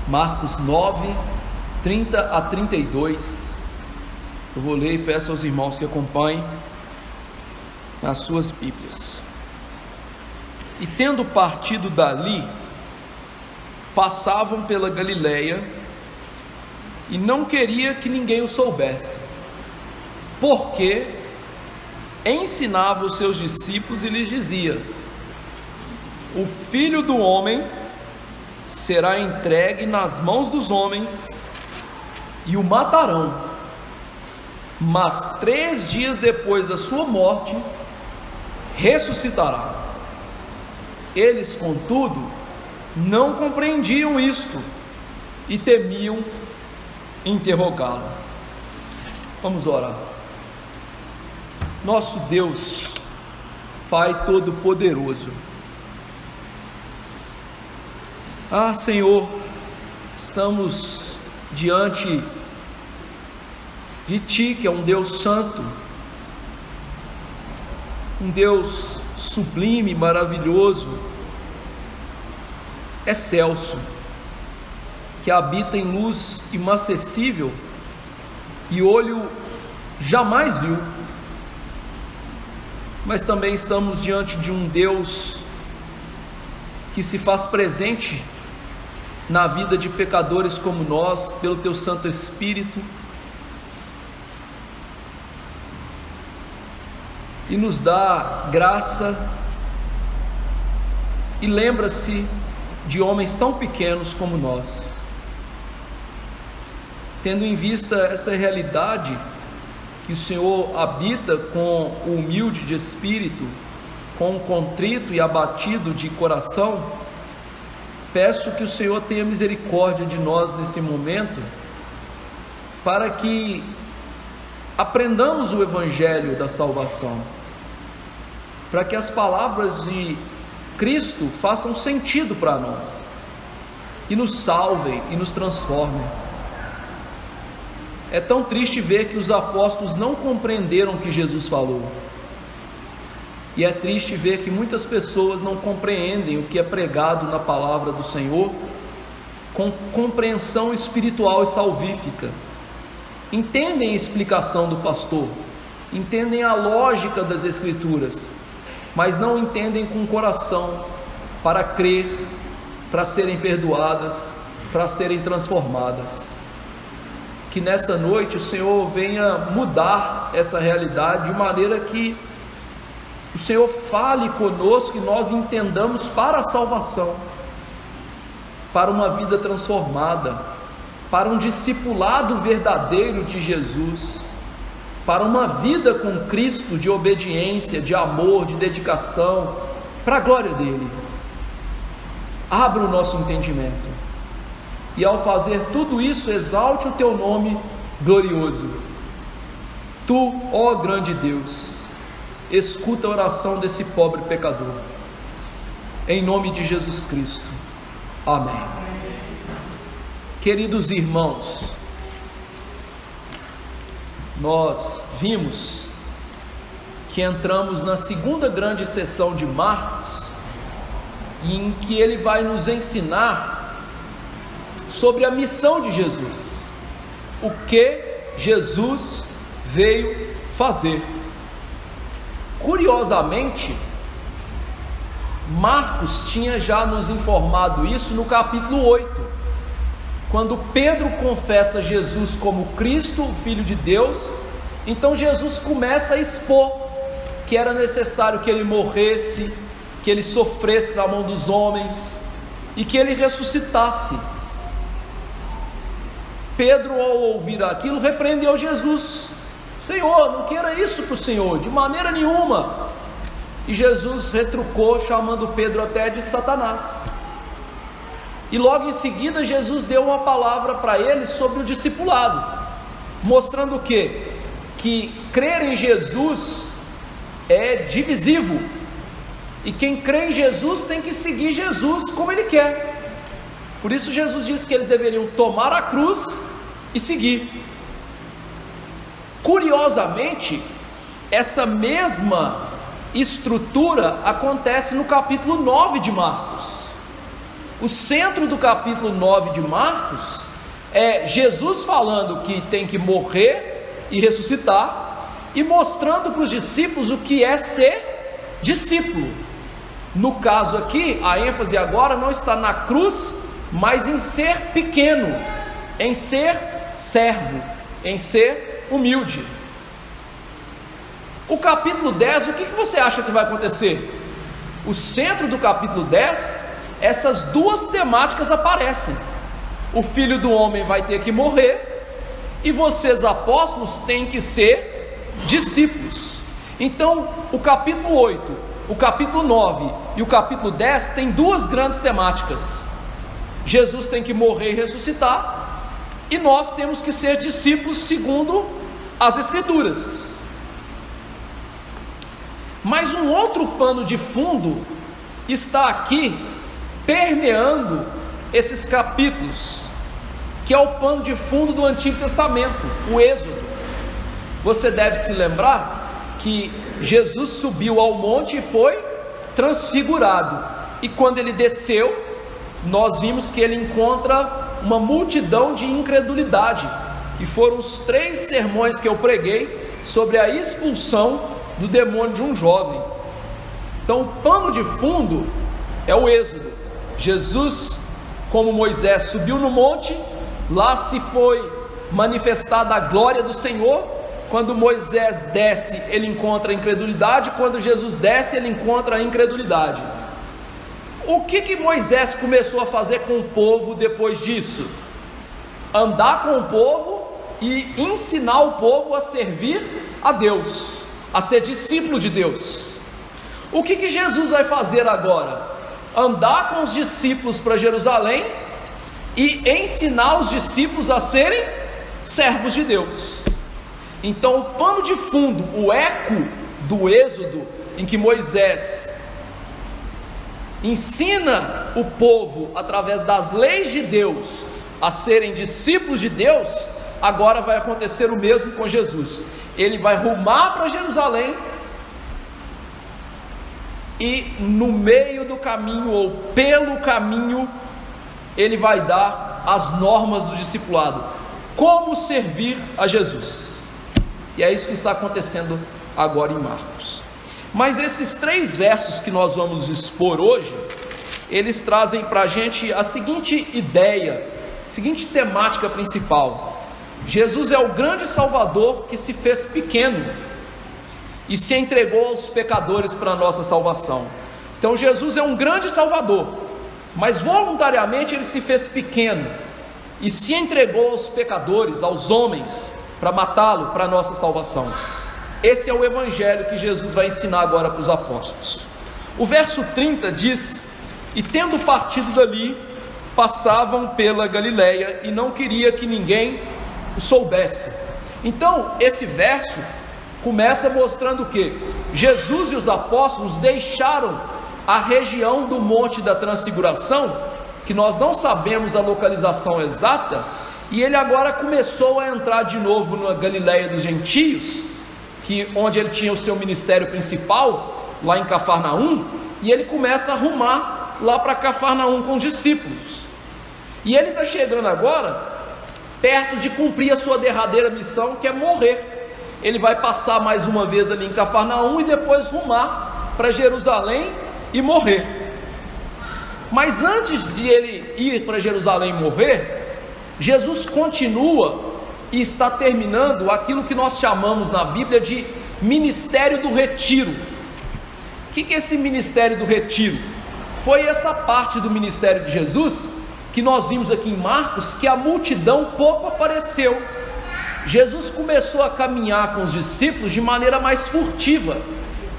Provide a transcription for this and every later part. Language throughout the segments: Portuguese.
Marcos 9, 30 a 32. Eu vou ler e peço aos irmãos que acompanhem nas suas Bíblias. E tendo partido dali, passavam pela Galileia, e não queria que ninguém o soubesse, porque ensinava os seus discípulos e lhes dizia: o Filho do Homem será entregue nas mãos dos homens, e o matarão, mas 3 dias depois da sua morte, ressuscitará. Eles, contudo, não compreendiam isto, e temiam interrogá-lo. Vamos orar. Nosso Deus, Pai Todo-Poderoso, Senhor, estamos diante de Ti, que é um Deus santo, um Deus sublime, maravilhoso, excelso, que habita em luz inacessível e olho jamais viu. Mas também estamos diante de um Deus que se faz presente na vida de pecadores como nós, pelo Teu Santo Espírito, e nos dá graça, e lembra-se de homens tão pequenos como nós. Tendo em vista essa realidade, que o Senhor habita com o humilde de espírito, com o contrito e abatido de coração, peço que o Senhor tenha misericórdia de nós nesse momento, para que aprendamos o Evangelho da salvação, para que as palavras de Cristo façam sentido para nós, e nos salvem e nos transformem. É tão triste ver que os apóstolos não compreenderam o que Jesus falou, e é triste ver que muitas pessoas não compreendem o que é pregado na palavra do Senhor com compreensão espiritual e salvífica. Entendem a explicação do pastor, entendem a lógica das Escrituras, mas não entendem com o coração para crer, para serem perdoadas, para serem transformadas. Que nessa noite o Senhor venha mudar essa realidade, de maneira que o Senhor fale conosco e nós entendamos para a salvação, para uma vida transformada, para um discipulado verdadeiro de Jesus, para uma vida com Cristo de obediência, de amor, de dedicação, para a glória dEle. Abra o nosso entendimento, e ao fazer tudo isso, exalte o Teu nome glorioso. Tu, ó grande Deus, escuta a oração desse pobre pecador, em nome de Jesus Cristo, amém. Queridos irmãos, nós vimos que entramos na segunda grande sessão de Marcos, em que ele vai nos ensinar sobre a missão de Jesus, o que Jesus veio fazer. Curiosamente, Marcos tinha já nos informado isso no capítulo 8, quando Pedro confessa Jesus como Cristo, o Filho de Deus. Então Jesus começa a expor que era necessário que ele morresse, que ele sofresse na mão dos homens e que ele ressuscitasse. Pedro, ao ouvir aquilo, repreendeu Jesus: Senhor, não queira isso para o Senhor, de maneira nenhuma. E Jesus retrucou, chamando Pedro até de Satanás. E logo em seguida Jesus deu uma palavra para ele sobre o discipulado, mostrando o quê? Que crer em Jesus é divisivo, e quem crê em Jesus tem que seguir Jesus como ele quer. Por isso Jesus disse que eles deveriam tomar a cruz e seguir. Curiosamente, essa mesma estrutura acontece no capítulo 9 de Marcos, O centro do capítulo 9 de Marcos é Jesus falando que tem que morrer e ressuscitar, e mostrando para os discípulos o que é ser discípulo. No caso aqui, a ênfase agora não está na cruz, mas em ser pequeno, em ser servo, em ser humilde. O capítulo 10, o que você acha que vai acontecer? O centro do capítulo 10, essas duas temáticas aparecem. O Filho do Homem vai ter que morrer, e vocês, apóstolos, têm que ser discípulos. Então, o capítulo 8, o capítulo 9 e o capítulo 10 tem duas grandes temáticas. Jesus tem que morrer e ressuscitar, e nós temos que ser discípulos segundo as Escrituras. Mas um outro pano de fundo está aqui permeando esses capítulos, que é o pano de fundo do Antigo Testamento, o Êxodo. Você deve se lembrar que Jesus subiu ao monte e foi transfigurado, e quando ele desceu, nós vimos que ele encontra uma multidão de incredulidade, que foram os 3 sermões que eu preguei sobre a expulsão do demônio de um jovem. Então o pano de fundo é o Êxodo. Jesus, como Moisés, subiu no monte, lá se foi manifestada a glória do Senhor. Quando Moisés desce, ele encontra a incredulidade. Quando Jesus desce, ele encontra a incredulidade. O que Moisés começou a fazer com o povo depois disso? Andar com o povo e ensinar o povo a servir a Deus, a ser discípulo de Deus. O que Jesus vai fazer agora? Andar com os discípulos para Jerusalém e ensinar os discípulos a serem servos de Deus. Então o pano de fundo, o eco do Êxodo, em que Moisés ensina o povo através das leis de Deus a serem discípulos de Deus, agora vai acontecer o mesmo com Jesus. Ele vai rumar para Jerusalém, e no meio do caminho, ou pelo caminho, ele vai dar as normas do discipulado, como servir a Jesus. E é isso que está acontecendo agora em Marcos. Mas esses 3 versos que nós vamos expor hoje, eles trazem para a gente a seguinte ideia, a seguinte temática principal: Jesus é o grande Salvador que se fez pequeno e se entregou aos pecadores para a nossa salvação. Então Jesus é um grande Salvador, mas voluntariamente ele se fez pequeno e se entregou aos pecadores, aos homens, para matá-lo para a nossa salvação. Esse é o evangelho que Jesus vai ensinar agora para os apóstolos. O verso 30 diz: e tendo partido dali, passavam pela Galileia, e não queria que ninguém o soubesse. Então esse verso começa mostrando o que? Jesus e os apóstolos deixaram a região do Monte da Transfiguração, que nós não sabemos a localização exata, e ele agora começou a entrar de novo na Galileia dos Gentios, onde ele tinha o seu ministério principal, lá em Cafarnaum, e ele começa a rumar lá para Cafarnaum com discípulos. E ele está chegando agora perto de cumprir a sua derradeira missão, que é morrer. Ele vai passar mais uma vez ali em Cafarnaum e depois rumar para Jerusalém e morrer. Mas antes de ele ir para Jerusalém e morrer, Jesus continua e está terminando aquilo que nós chamamos na Bíblia de ministério do retiro. O que é esse ministério do retiro? Foi essa parte do ministério de Jesus que nós vimos aqui em Marcos, que a multidão pouco apareceu. Jesus começou a caminhar com os discípulos de maneira mais furtiva.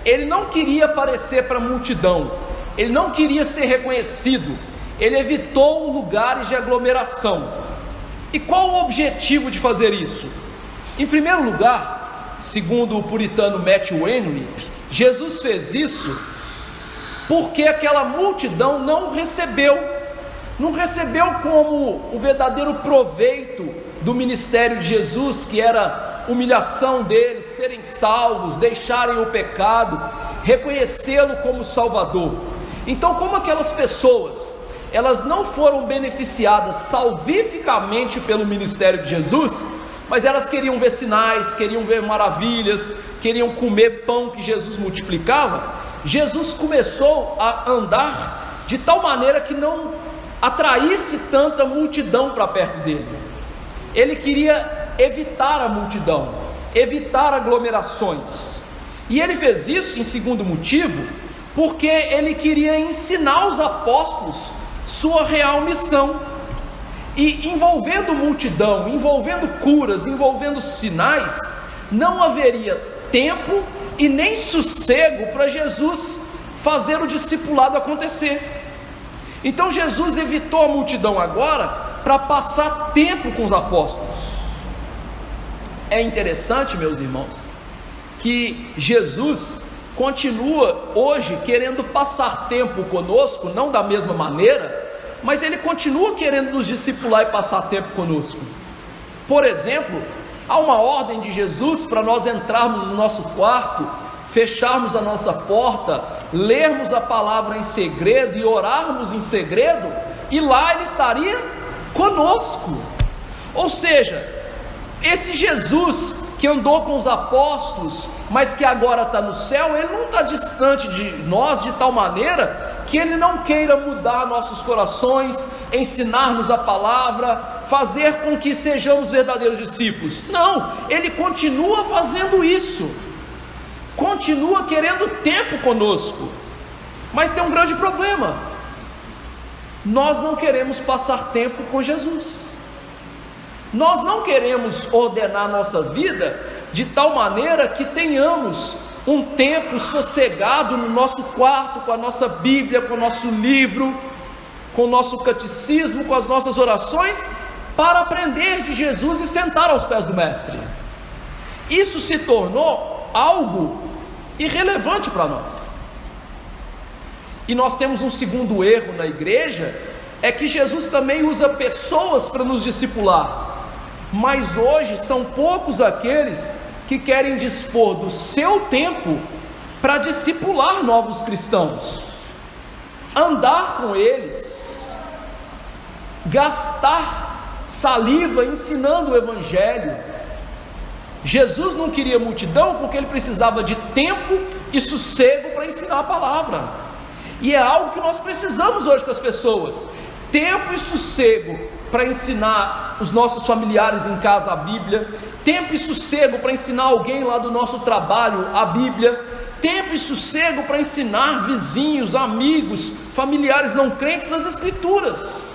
Ele não queria aparecer para a multidão, ele não queria ser reconhecido, ele evitou lugares de aglomeração. E qual o objetivo de fazer isso? Em primeiro lugar, segundo o puritano Matthew Henry, Jesus fez isso porque aquela multidão não recebeu como o verdadeiro proveito do ministério de Jesus, que era humilhação deles, serem salvos, deixarem o pecado, reconhecê-lo como Salvador. Então, como aquelas pessoas elas não foram beneficiadas salvificamente pelo ministério de Jesus, mas elas queriam ver sinais, queriam ver maravilhas, queriam comer pão que Jesus multiplicava. Jesus começou a andar de tal maneira que não atraísse tanta multidão para perto dele. Ele queria evitar a multidão, evitar aglomerações. E ele fez isso, em segundo motivo, porque ele queria ensinar os apóstolos sua real missão. E envolvendo multidão, envolvendo curas, envolvendo sinais, não haveria tempo e nem sossego para Jesus fazer o discipulado acontecer. Então Jesus evitou a multidão agora para passar tempo com os apóstolos. É interessante, meus irmãos, que Jesus continua hoje querendo passar tempo conosco, não da mesma maneira, mas ele continua querendo nos discipular e passar tempo conosco. Por exemplo, há uma ordem de Jesus para nós entrarmos no nosso quarto, fecharmos a nossa porta, lermos a palavra em segredo e orarmos em segredo, e lá ele estaria conosco. Ou seja, esse Jesus que andou com os apóstolos, mas que agora está no céu, ele não está distante de nós de tal maneira que ele não queira mudar nossos corações, ensinar-nos a palavra, fazer com que sejamos verdadeiros discípulos. Não, ele continua fazendo isso, continua querendo tempo conosco, mas tem um grande problema: nós não queremos passar tempo com Jesus. Nós não queremos ordenar nossa vida de tal maneira que tenhamos um tempo sossegado no nosso quarto, com a nossa Bíblia, com o nosso livro, com o nosso catecismo, com as nossas orações, para aprender de Jesus e sentar aos pés do Mestre. Isso se tornou algo irrelevante para nós. E nós temos um segundo erro na igreja, é que Jesus também usa pessoas para nos discipular. Mas hoje são poucos aqueles que querem dispor do seu tempo para discipular novos cristãos, andar com eles, gastar saliva ensinando o Evangelho. Jesus não queria multidão porque ele precisava de tempo e sossego para ensinar a palavra, e é algo que nós precisamos hoje com as pessoas: tempo e sossego para ensinar os nossos familiares em casa a Bíblia, tempo e sossego para ensinar alguém lá do nosso trabalho a Bíblia, tempo e sossego para ensinar vizinhos, amigos, familiares não crentes as Escrituras.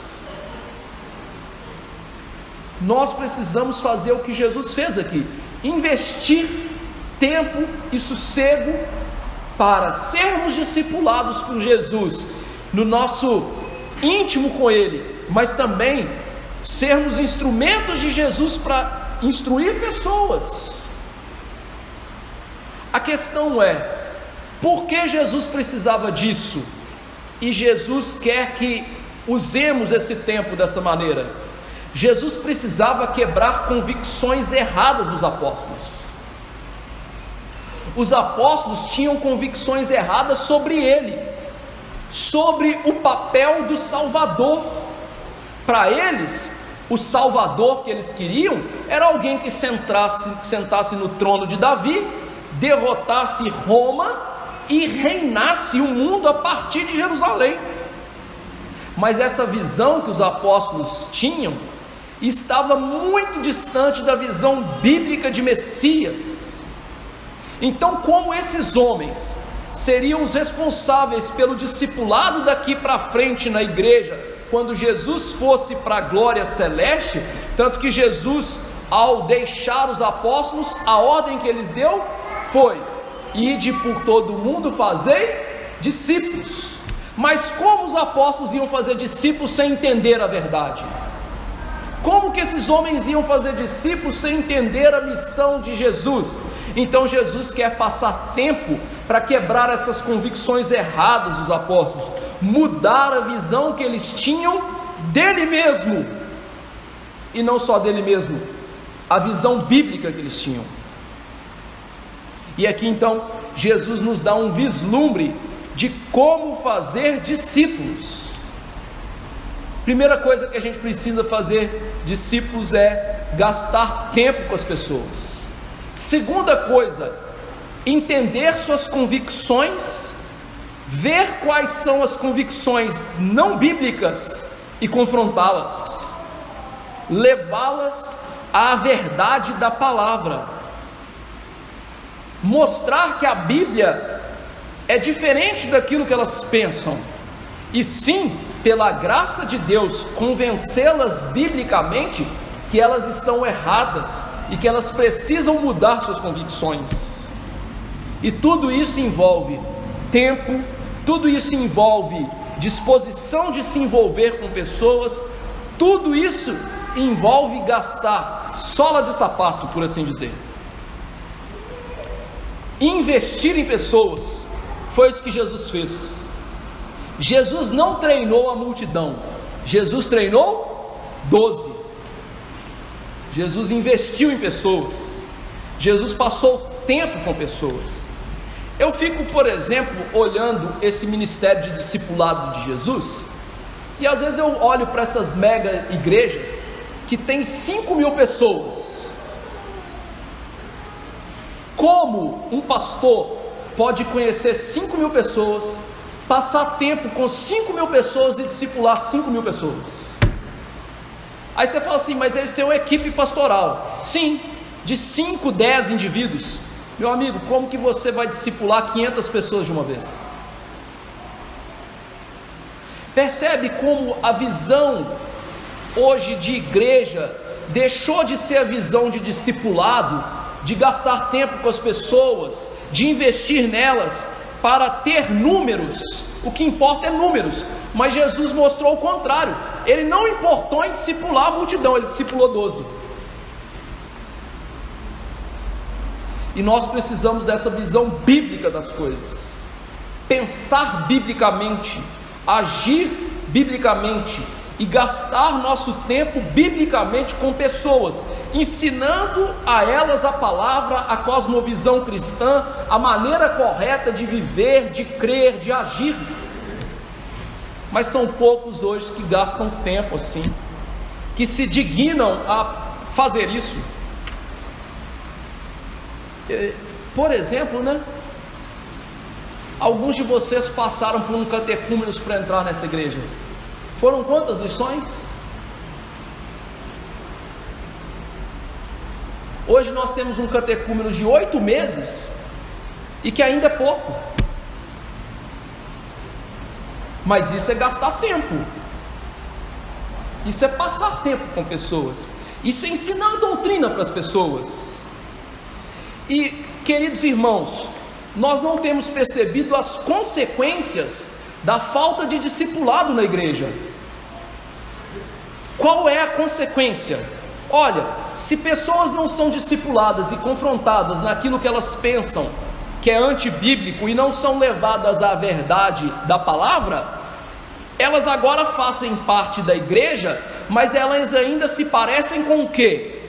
Nós precisamos fazer o que Jesus fez aqui: investir tempo e sossego para sermos discipulados por Jesus, no nosso íntimo com Ele, mas também sermos instrumentos de Jesus para instruir pessoas. A questão é: por que Jesus precisava disso? E Jesus quer que usemos esse tempo dessa maneira. Jesus precisava quebrar convicções erradas dos apóstolos. Os apóstolos tinham convicções erradas sobre ele, sobre o papel do Salvador. Para eles, o Salvador que eles queriam era alguém que sentasse no trono de Davi, derrotasse Roma e reinasse o mundo a partir de Jerusalém. Mas essa visão que os apóstolos tinham estava muito distante da visão bíblica de Messias. Então, como esses homens seriam os responsáveis pelo discipulado daqui para frente na igreja, quando Jesus fosse para a glória celeste? Tanto que Jesus, ao deixar os apóstolos, a ordem que eles deu foi: ide por todo o mundo, fazei discípulos. Mas como os apóstolos iam fazer discípulos sem entender a verdade? Como que esses homens iam fazer discípulos sem entender a missão de Jesus? Então Jesus quer passar tempo para quebrar essas convicções erradas dos apóstolos, mudar a visão que eles tinham dele mesmo, e não só dele mesmo, a visão bíblica que eles tinham. E aqui então Jesus nos dá um vislumbre de como fazer discípulos. Primeira coisa que a gente precisa fazer, discípulos, é gastar tempo com as pessoas. Segunda coisa, entender suas convicções, ver quais são as convicções não bíblicas e confrontá-las, levá-las à verdade da palavra, mostrar que a Bíblia é diferente daquilo que elas pensam, e sim, pela graça de Deus, convencê-las biblicamente que elas estão erradas e que elas precisam mudar suas convicções. E tudo isso envolve tempo, tudo isso envolve disposição de se envolver com pessoas, tudo isso envolve gastar sola de sapato, por assim dizer. Investir em pessoas, foi isso que Jesus fez. Jesus não treinou a multidão, Jesus treinou 12. Jesus investiu em pessoas, Jesus passou tempo com pessoas. Eu fico, por exemplo, olhando esse ministério de discipulado de Jesus, e às vezes eu olho para essas mega igrejas que tem 5.000 pessoas. Como um pastor pode conhecer 5.000 pessoas, passar tempo com 5.000 pessoas e discipular 5.000 pessoas? Aí você fala assim, mas eles têm uma equipe pastoral. Sim, de 5, 10 indivíduos. Meu amigo, como que você vai discipular 500 pessoas de uma vez? Percebe como a visão hoje de igreja deixou de ser a visão de discipulado, de gastar tempo com as pessoas, de investir nelas para ter números. O que importa é números, mas Jesus mostrou o contrário. Ele não importou em discipular a multidão, ele discipulou 12. E nós precisamos dessa visão bíblica das coisas, pensar biblicamente, agir biblicamente e gastar nosso tempo biblicamente com pessoas, ensinando a elas a palavra, a cosmovisão cristã, a maneira correta de viver, de crer, de agir. Mas são poucos hoje que gastam tempo assim, que se dignam a fazer isso. Por exemplo, alguns de vocês passaram por um catecúmenos para entrar nessa igreja. Foram quantas lições? Hoje nós temos um catecúmeno de 8 meses e que ainda é pouco. Mas isso é gastar tempo, isso é passar tempo com pessoas, isso é ensinar a doutrina para as pessoas. E, queridos irmãos, nós não temos percebido as consequências da falta de discipulado na igreja. Qual é a consequência? Olha, se pessoas não são discipuladas e confrontadas naquilo que elas pensam que é antibíblico e não são levadas à verdade da palavra, elas agora fazem parte da igreja, mas elas ainda se parecem com o quê?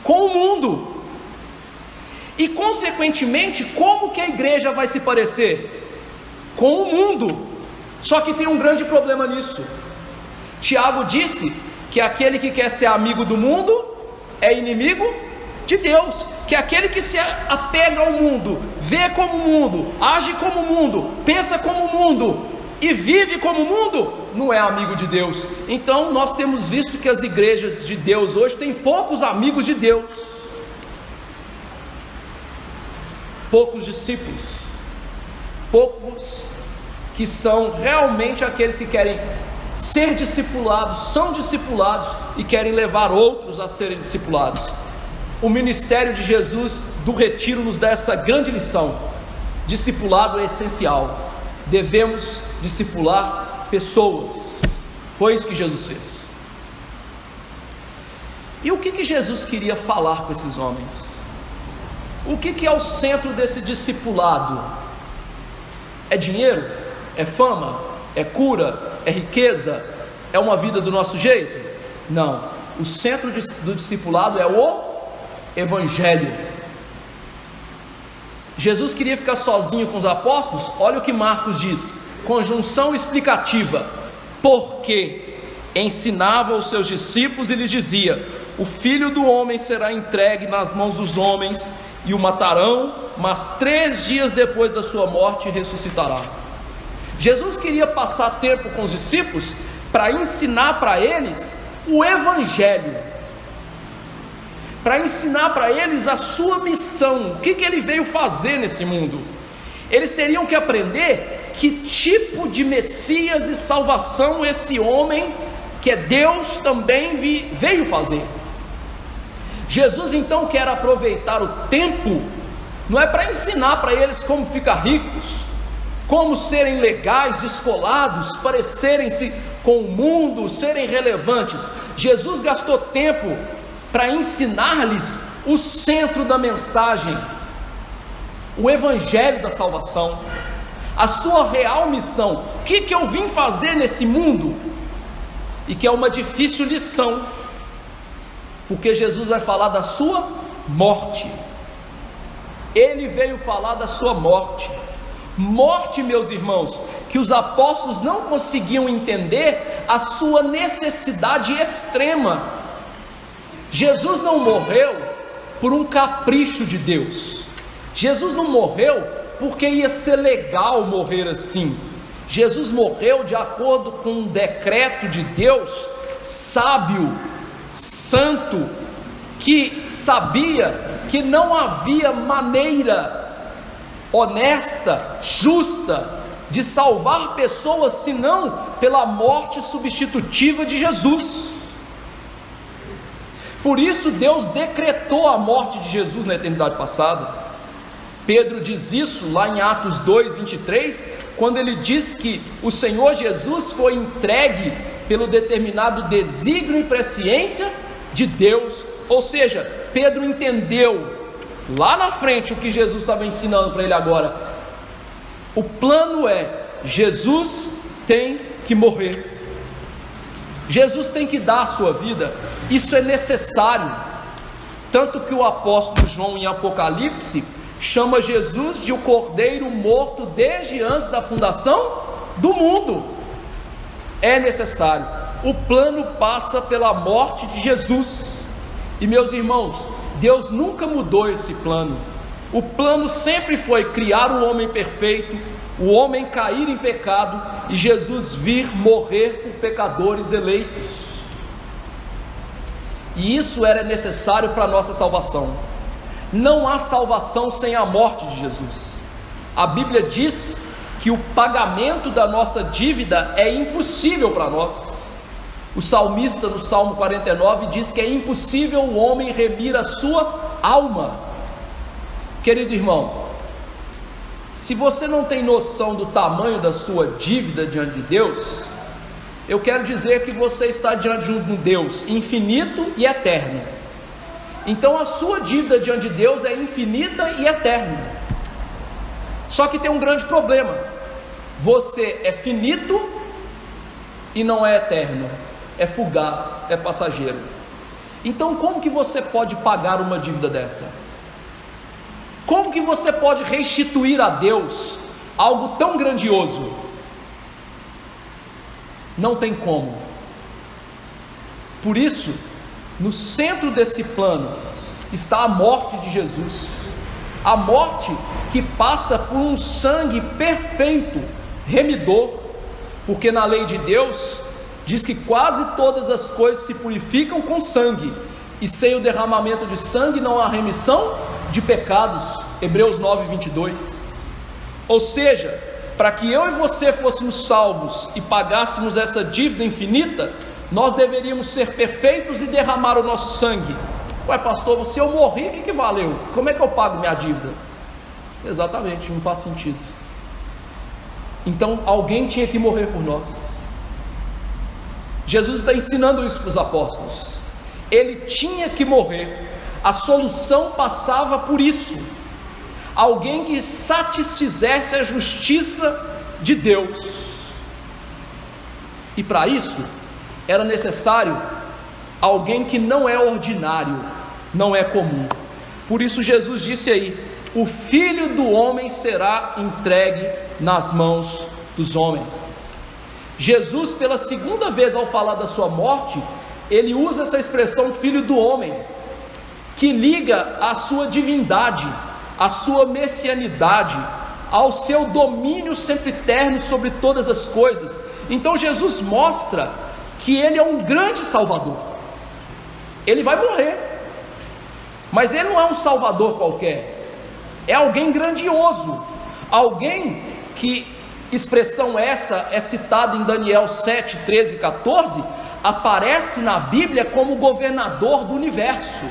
Com o mundo. E consequentemente, como que a igreja vai se parecer? Com o mundo. Só que tem um grande problema nisso. Tiago disse que aquele que quer ser amigo do mundo é inimigo de Deus, que aquele que se apega ao mundo, vê como o mundo, age como o mundo, pensa como o mundo e vive como o mundo, não é amigo de Deus. Então nós temos visto que as igrejas de Deus hoje têm poucos amigos de Deus, poucos discípulos, poucos que são realmente aqueles que querem ser discipulados, são discipulados e querem levar outros a serem discipulados. O ministério de Jesus do retiro nos dá essa grande lição: discipulado é essencial, devemos discipular pessoas. Foi isso que Jesus fez. E o que Jesus queria falar com esses homens? O que é o centro desse discipulado? É dinheiro? É fama? É cura? É riqueza? É uma vida do nosso jeito? Não, o centro do discipulado é o Evangelho. Jesus queria ficar sozinho com os apóstolos. Olha o que Marcos diz, conjunção explicativa: porque ensinava os seus discípulos e lhes dizia: o Filho do Homem será entregue nas mãos dos homens e o matarão, mas 3 dias depois da sua morte ressuscitará. Jesus queria passar tempo com os discípulos para ensinar para eles o Evangelho, para ensinar para eles a sua missão, o que ele veio fazer nesse mundo. Eles teriam que aprender que tipo de Messias e salvação esse homem, que é Deus, também veio fazer. Jesus então quer aproveitar o tempo, não é para ensinar para eles como ficar ricos, como serem legais, descolados, parecerem-se com o mundo, serem relevantes. Jesus gastou tempo para ensinar-lhes o centro da mensagem, o Evangelho da salvação, a sua real missão. O que eu vim fazer nesse mundo? E que é uma difícil lição, porque Jesus vai falar da sua morte. Ele veio falar da sua morte. Morte, meus irmãos, que os apóstolos não conseguiam entender a sua necessidade extrema. Jesus não morreu por um capricho de Deus. Jesus não morreu porque ia ser legal morrer assim. Jesus morreu de acordo com um decreto de Deus, sábio, santo, que sabia que não havia maneira honesta, justa, de salvar pessoas senão pela morte substitutiva de Jesus. Por isso Deus decretou a morte de Jesus na eternidade passada. Pedro diz isso lá em Atos 2:23, quando ele diz que o Senhor Jesus foi entregue pelo determinado desígnio e presciência de Deus. Ou seja, Pedro entendeu lá na frente o que Jesus estava ensinando para ele agora. O plano é: Jesus tem que morrer, Jesus tem que dar a sua vida. Isso é necessário, tanto que o apóstolo João em Apocalipse chama Jesus de o Cordeiro morto desde antes da fundação do mundo. É necessário, o plano passa pela morte de Jesus. E meus irmãos, Deus nunca mudou esse plano. O plano sempre foi criar o homem perfeito, o homem cair em pecado e Jesus vir morrer por pecadores eleitos. E isso era necessário para a nossa salvação. Não há salvação sem a morte de Jesus. A Bíblia diz que o pagamento da nossa dívida é impossível para nós. O salmista no Salmo 49 diz que é impossível o homem remir a sua alma. Querido irmão, se você não tem noção do tamanho da sua dívida diante de Deus, eu quero dizer que você está diante de um Deus infinito e eterno. Então a sua dívida diante de Deus é infinita e eterna. Só que tem um grande problema: você é finito e não é eterno, é fugaz, é passageiro. Então como que você pode pagar uma dívida dessa? Como que você pode restituir a Deus algo tão grandioso? Não tem como. Por isso, no centro desse plano está a morte de Jesus, a morte que passa por um sangue perfeito, remidor, porque na lei de Deus diz que quase todas as coisas se purificam com sangue, e sem o derramamento de sangue não há remissão de pecados, Hebreus 9:22. Ou seja, para que eu e você fôssemos salvos e pagássemos essa dívida infinita, nós deveríamos ser perfeitos e derramar o nosso sangue. Ué pastor, se eu morrer, o que valeu? Como é que eu pago minha dívida? Exatamente, não faz sentido. Então alguém tinha que morrer por nós. Jesus está ensinando isso para os apóstolos. Ele tinha que morrer. A solução passava por isso: alguém que satisfizesse a justiça de Deus. E para isso era necessário alguém que não é ordinário, não é comum. Por isso Jesus disse aí: o Filho do Homem será entregue nas mãos dos homens. Jesus, pela segunda vez ao falar da sua morte, ele usa essa expressão filho do homem, que liga a sua divindade, a sua messianidade, ao seu domínio sempre eterno sobre todas as coisas. Então Jesus mostra que ele é um grande salvador. Ele vai morrer, mas ele não é um salvador qualquer, é alguém grandioso, alguém que, expressão essa é citada em Daniel 7, 13 e 14, aparece na Bíblia como governador do universo.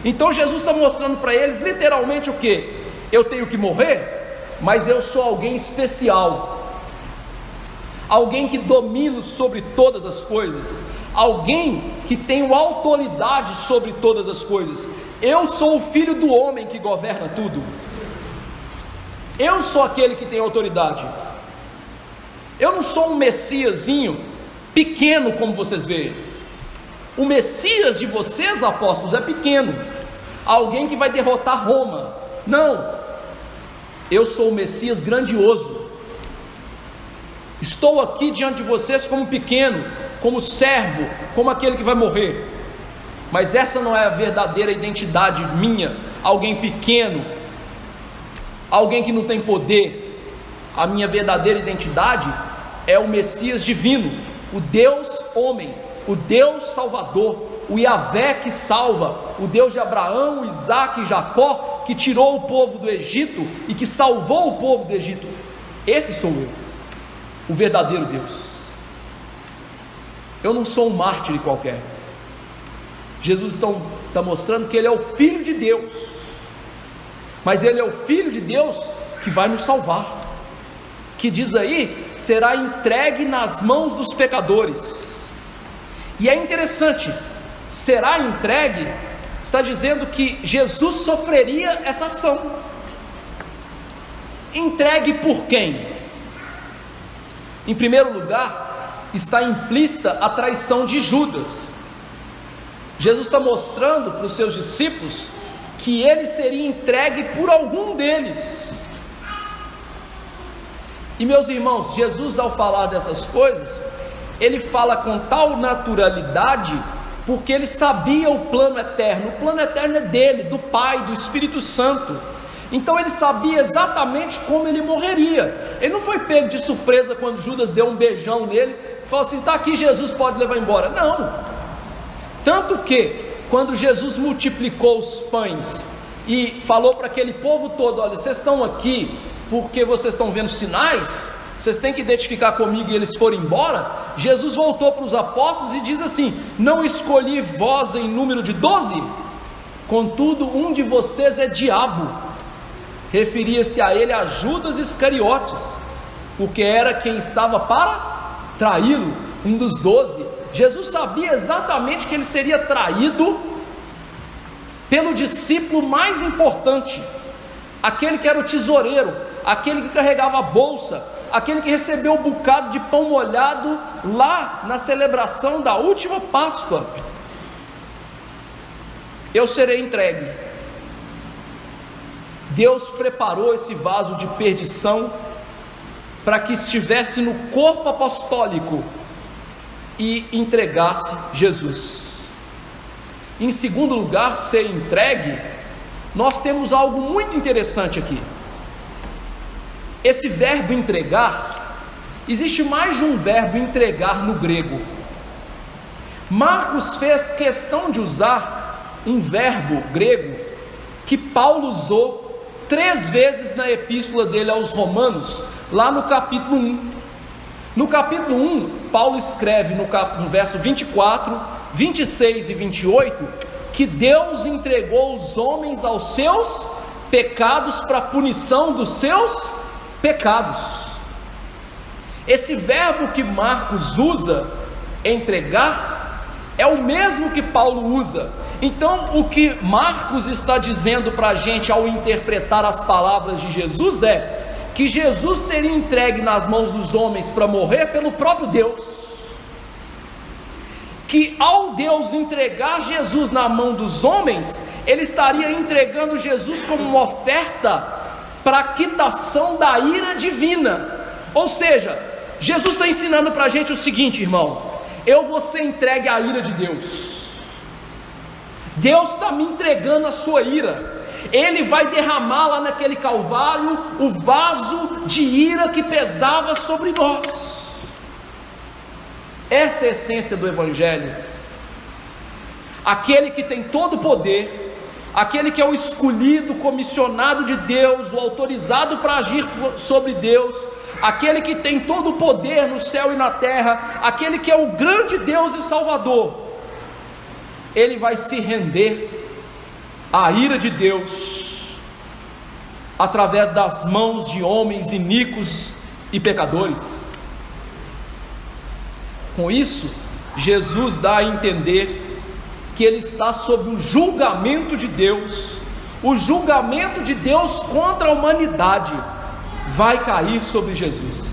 Então Jesus está mostrando para eles literalmente o que? Eu tenho que morrer, mas eu sou alguém especial, alguém que domino sobre todas as coisas, alguém que tem autoridade sobre todas as coisas. Eu sou o filho do homem que governa tudo, eu sou aquele que tem autoridade. Eu não sou um messiazinho pequeno como vocês veem. O Messias de vocês, apóstolos, é pequeno, alguém que vai derrotar Roma. Não, eu sou o Messias grandioso. Estou aqui diante de vocês como pequeno, como servo, como aquele que vai morrer. Mas essa não é a verdadeira identidade minha, alguém pequeno, alguém que não tem poder. A minha verdadeira identidade é o Messias divino, o Deus homem, o Deus salvador, o Yahvé que salva, o Deus de Abraão, Isaac e Jacó, que tirou o povo do Egito e que salvou o povo do Egito. Esse sou eu, o verdadeiro Deus. Eu não sou um mártir qualquer. Jesus está mostrando que ele é o Filho de Deus, mas ele é o Filho de Deus que vai nos salvar, que diz aí, será entregue nas mãos dos pecadores. E é interessante, será entregue, está dizendo que Jesus sofreria essa ação. Entregue por quem? Em primeiro lugar, está implícita a traição de Judas. Jesus está mostrando para os seus discípulos que ele seria entregue por algum deles. E meus irmãos, Jesus, ao falar dessas coisas, ele fala com tal naturalidade, porque ele sabia o plano eterno. O plano eterno é dele, do Pai, do Espírito Santo. Então ele sabia exatamente como ele morreria. Ele não foi pego de surpresa quando Judas deu um beijão nele e falou assim: está aqui Jesus, pode levar embora. Não. Tanto que quando Jesus multiplicou os pães e falou para aquele povo todo: olha, vocês estão aqui porque vocês estão vendo sinais, vocês têm que identificar comigo, e eles foram embora. Jesus voltou para os apóstolos e diz assim: não escolhi vós em número de 12, contudo um de vocês é diabo. Referia-se a ele, a Judas Iscariotes, porque era quem estava para traí-lo, um dos 12. Jesus sabia exatamente que ele seria traído pelo discípulo mais importante, aquele que era o tesoureiro, aquele que carregava a bolsa, aquele que recebeu um bocado de pão molhado lá na celebração da última Páscoa. Eu serei entregue. Deus preparou esse vaso de perdição para que estivesse no corpo apostólico e entregasse Jesus. Em segundo lugar, ser entregue, nós temos algo muito interessante aqui. Esse verbo entregar, existe mais de um verbo entregar no grego. Marcos fez questão de usar um verbo grego que Paulo usou 3 vezes na epístola dele aos Romanos, lá no capítulo 1. No capítulo 1, Paulo escreve no verso 24, 26 e 28, que Deus entregou os homens aos seus pecados para a punição dos seus pecados. Esse verbo que Marcos usa, entregar, é o mesmo que Paulo usa. Então o que Marcos está dizendo para a gente ao interpretar as palavras de Jesus é que Jesus seria entregue nas mãos dos homens para morrer pelo próprio Deus, que ao Deus entregar Jesus na mão dos homens, ele estaria entregando Jesus como uma oferta para a quitação da ira divina. Ou seja, Jesus está ensinando para a gente o seguinte, irmão: eu vou ser entregue à ira de Deus. Deus está me entregando a sua ira. Ele vai derramar lá naquele Calvário o vaso de ira que pesava sobre nós. Essa é a essência do Evangelho. Aquele que tem todo o poder, aquele que é o escolhido, comissionado de Deus, o autorizado para agir sobre Deus, aquele que tem todo o poder no céu e na terra, aquele que é o grande Deus e Salvador, ele vai se render à ira de Deus através das mãos de homens iníquos e pecadores. Com isso, Jesus dá a entender que ele está sob o julgamento de Deus. O julgamento de Deus contra a humanidade vai cair sobre Jesus.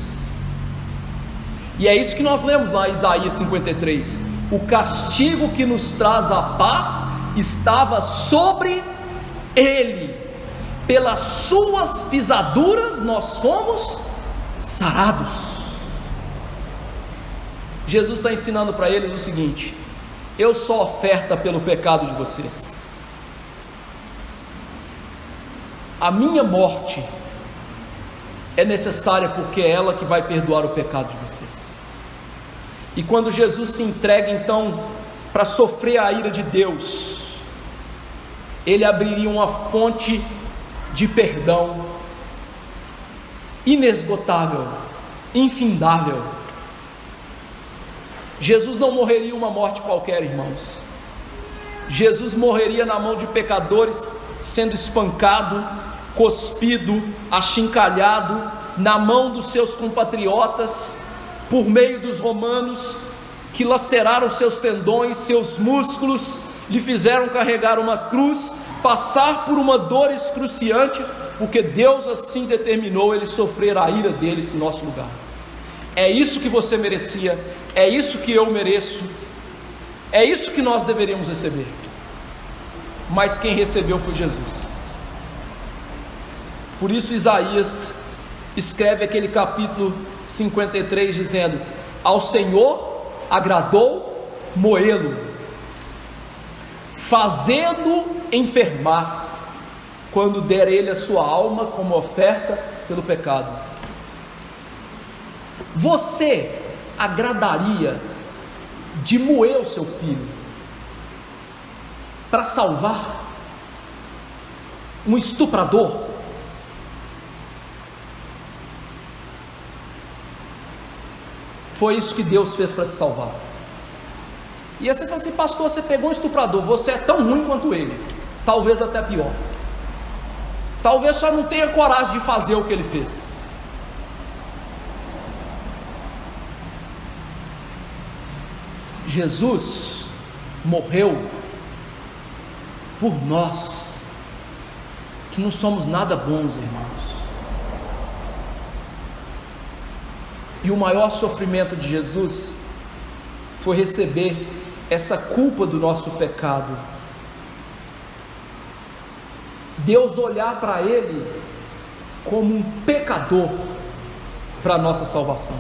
E é isso que nós lemos lá em Isaías 53: o castigo que nos traz a paz estava sobre ele, pelas suas pisaduras nós fomos sarados. Jesus está ensinando para eles o seguinte: eu sou oferta pelo pecado de vocês. A minha morte é necessária porque é ela que vai perdoar o pecado de vocês. E quando Jesus se entrega então para sofrer a ira de Deus, ele abriria uma fonte de perdão inesgotável, infindável. Jesus não morreria uma morte qualquer, irmãos. Jesus morreria na mão de pecadores, sendo espancado, cuspido, achincalhado, na mão dos seus compatriotas, por meio dos romanos, que laceraram seus tendões, seus músculos, lhe fizeram carregar uma cruz, passar por uma dor excruciante, porque Deus assim determinou ele sofrer a ira dele no nosso lugar. É isso que você merecia, é isso que eu mereço, é isso que nós deveríamos receber. Mas quem recebeu foi Jesus. Por isso Isaías escreve aquele capítulo 53 dizendo: ao Senhor agradou moê-lo, fazendo enfermar, quando der ele a sua alma como oferta pelo pecado. Você agradaria de moer o seu filho para salvar um estuprador? Foi isso que Deus fez para te salvar. E aí você fala assim: pastor, você pegou um estuprador, você é tão ruim quanto ele, talvez até pior, talvez só não tenha coragem de fazer o que ele fez. Jesus morreu por nós, que não somos nada bons, irmãos. E o maior sofrimento de Jesus foi receber essa culpa do nosso pecado. Deus olhar para ele como um pecador para a nossa salvação.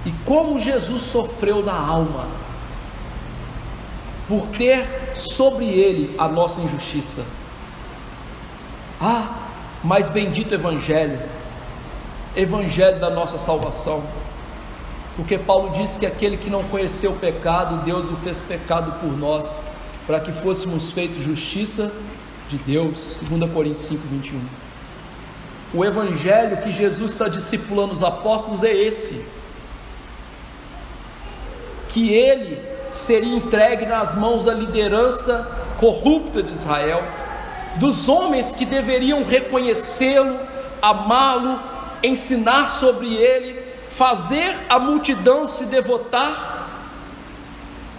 E como Jesus sofreu na alma por ter sobre ele a nossa injustiça. Ah, mas bendito Evangelho da nossa salvação, porque Paulo disse que aquele que não conheceu o pecado, Deus o fez pecado por nós, para que fôssemos feitos justiça de Deus, 2 Coríntios 5:21. O Evangelho que Jesus está discipulando os apóstolos é esse, que ele seria entregue nas mãos da liderança corrupta de Israel, dos homens que deveriam reconhecê-lo, amá-lo, ensinar sobre ele, fazer a multidão se devotar,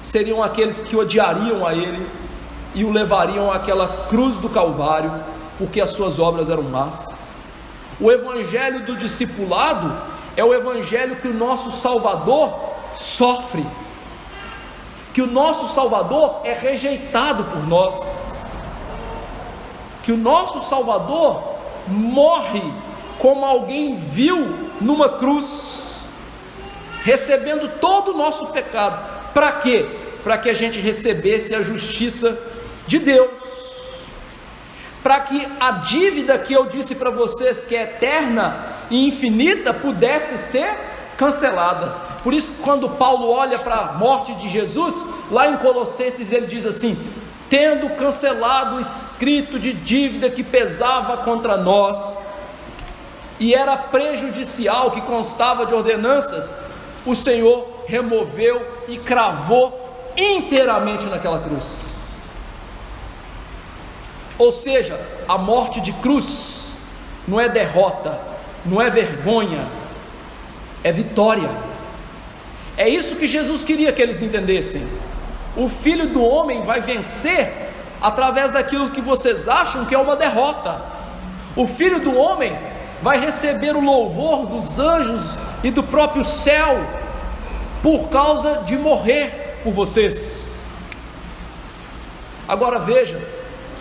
seriam aqueles que odiariam a ele e o levariam àquela cruz do Calvário, porque as suas obras eram más. O evangelho do discipulado é o evangelho que o nosso Salvador sofre, que o nosso Salvador é rejeitado por nós, que o nosso Salvador morre como alguém vil numa cruz, recebendo todo o nosso pecado. Para quê? Para que a gente recebesse a justiça de Deus, para que a dívida que eu disse para vocês, que é eterna e infinita, pudesse ser cancelada. Por isso, quando Paulo olha para a morte de Jesus, lá em Colossenses ele diz assim: tendo cancelado o escrito de dívida que pesava contra nós e era prejudicial, que constava de ordenanças, o Senhor removeu e cravou inteiramente naquela cruz. Ou seja, a morte de cruz não é derrota, não é vergonha, é vitória. É isso que Jesus queria que eles entendessem. O Filho do Homem vai vencer através daquilo que vocês acham que é uma derrota. O Filho do Homem vai receber o louvor dos anjos e do próprio céu por causa de morrer por vocês. Agora veja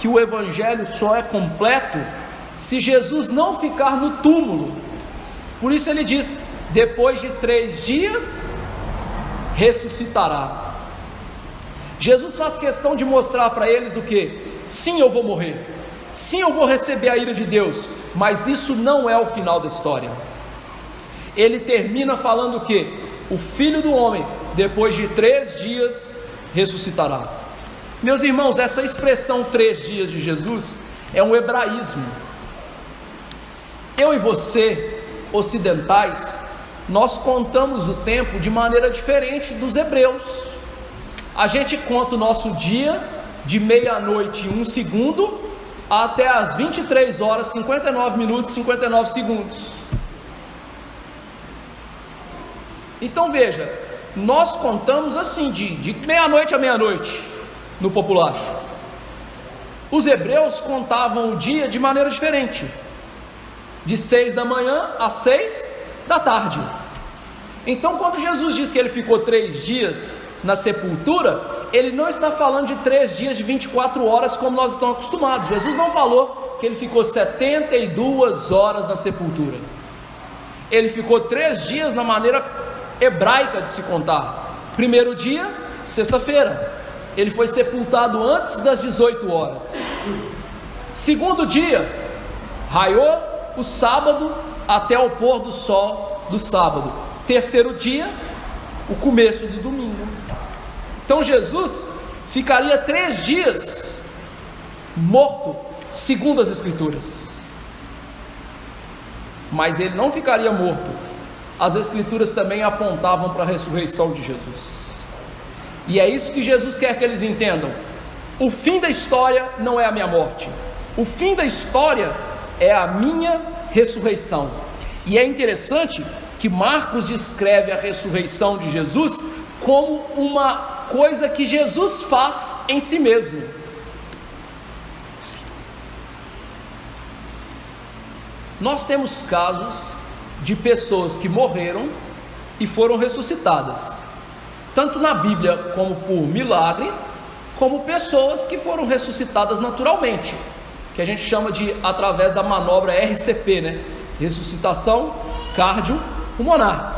que o Evangelho só é completo se Jesus não ficar no túmulo. Por isso ele diz: depois de 3 dias ressuscitará. Jesus faz questão de mostrar para eles o que? Sim, eu vou morrer, sim, eu vou receber a ira de Deus, mas isso não é o final da história. Ele termina falando o que? O Filho do Homem, depois de 3 dias, ressuscitará. Meus irmãos, essa expressão 3 dias de Jesus é um hebraísmo. Eu e você, ocidentais, nós contamos o tempo de maneira diferente dos hebreus. A gente conta o nosso dia de meia-noite e 1 segundo até as 23 horas, 59 minutos e 59 segundos. Então veja, nós contamos assim, de meia-noite a meia-noite, no populacho. Os hebreus contavam o dia de maneira diferente, de 6 da manhã às 6 da tarde. Então quando Jesus diz que ele ficou 3 dias na sepultura, ele não está falando de 3 dias de 24 horas como nós estamos acostumados. Jesus não falou que ele ficou 72 horas na sepultura. Ele ficou 3 dias na maneira hebraica de se contar. Primeiro dia, sexta-feira, ele foi sepultado antes das 18 horas. Segundo dia, raiou o sábado até o pôr do sol do sábado. Terceiro dia, o começo do domingo. Então Jesus ficaria 3 dias morto, segundo as Escrituras. Mas ele não ficaria morto. As Escrituras também apontavam para a ressurreição de Jesus. E é isso que Jesus quer que eles entendam. O fim da história não é a minha morte. O fim da história é a minha ressurreição. E é interessante que Marcos descreve a ressurreição de Jesus como uma coisa que Jesus faz em si mesmo. Nós temos casos de pessoas que morreram e foram ressuscitadas, tanto na Bíblia como por milagre, como pessoas que foram ressuscitadas naturalmente, que a gente chama de através da manobra RCP, né? Ressuscitação cardiopulmonar.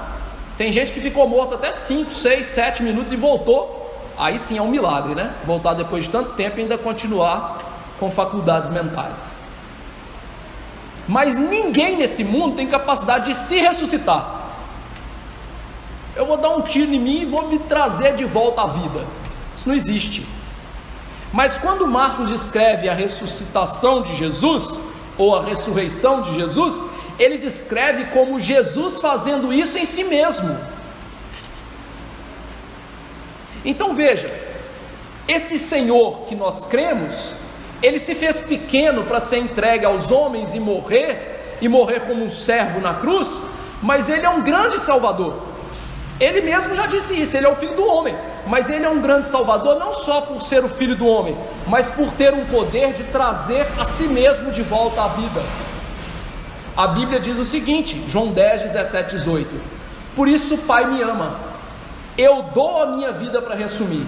Tem gente que ficou morto até 5, 6, 7 minutos e voltou. Aí sim é um milagre, né? Voltar depois de tanto tempo e ainda continuar com faculdades mentais. Mas ninguém nesse mundo tem capacidade de se ressuscitar. Eu vou dar um tiro em mim e vou me trazer de volta à vida. Isso não existe. Mas quando Marcos descreve a ressuscitação de Jesus, ou a ressurreição de Jesus, ele descreve como Jesus fazendo isso em si mesmo. Então veja, esse Senhor que nós cremos, ele se fez pequeno para ser entregue aos homens e morrer como um servo na cruz, mas ele é um grande Salvador. Ele mesmo já disse isso, ele é o Filho do Homem, mas ele é um grande Salvador não só por ser o Filho do Homem, mas por ter um poder de trazer a si mesmo de volta à vida. A Bíblia diz o seguinte, João 10, 17, 18: por isso o Pai me ama, eu dou a minha vida para reassumir,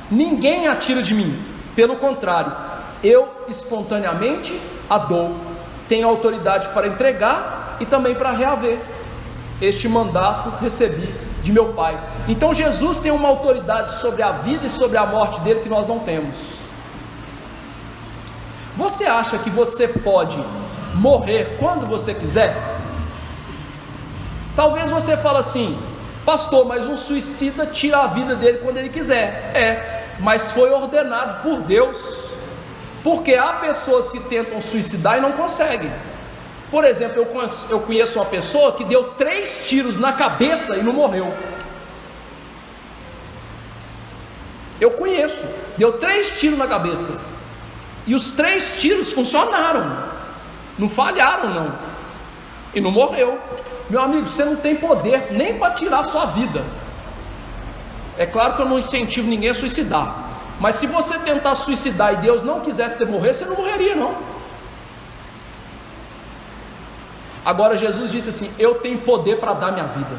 ninguém a tira de mim, pelo contrário, eu espontaneamente a dou, tenho autoridade para entregar e também para reaver. Este mandato recebi de meu Pai. Então Jesus tem uma autoridade sobre a vida e sobre a morte dele que nós não temos. Você acha que você pode morrer quando você quiser? Talvez você fale assim: pastor, mas um suicida tira a vida dele quando ele quiser. Mas foi ordenado por Deus, porque há pessoas que tentam suicidar e não conseguem. Por exemplo, eu conheço uma pessoa que deu 3 tiros na cabeça e não morreu. Eu conheço, deu 3 tiros na cabeça, e os 3 tiros funcionaram, não falharam não, e não morreu. Meu amigo, você não tem poder nem para tirar a sua vida. É claro que eu não incentivo ninguém a suicidar, mas se você tentar suicidar e Deus não quisesse você morrer, você não morreria não. Agora Jesus disse assim: eu tenho poder para dar minha vida.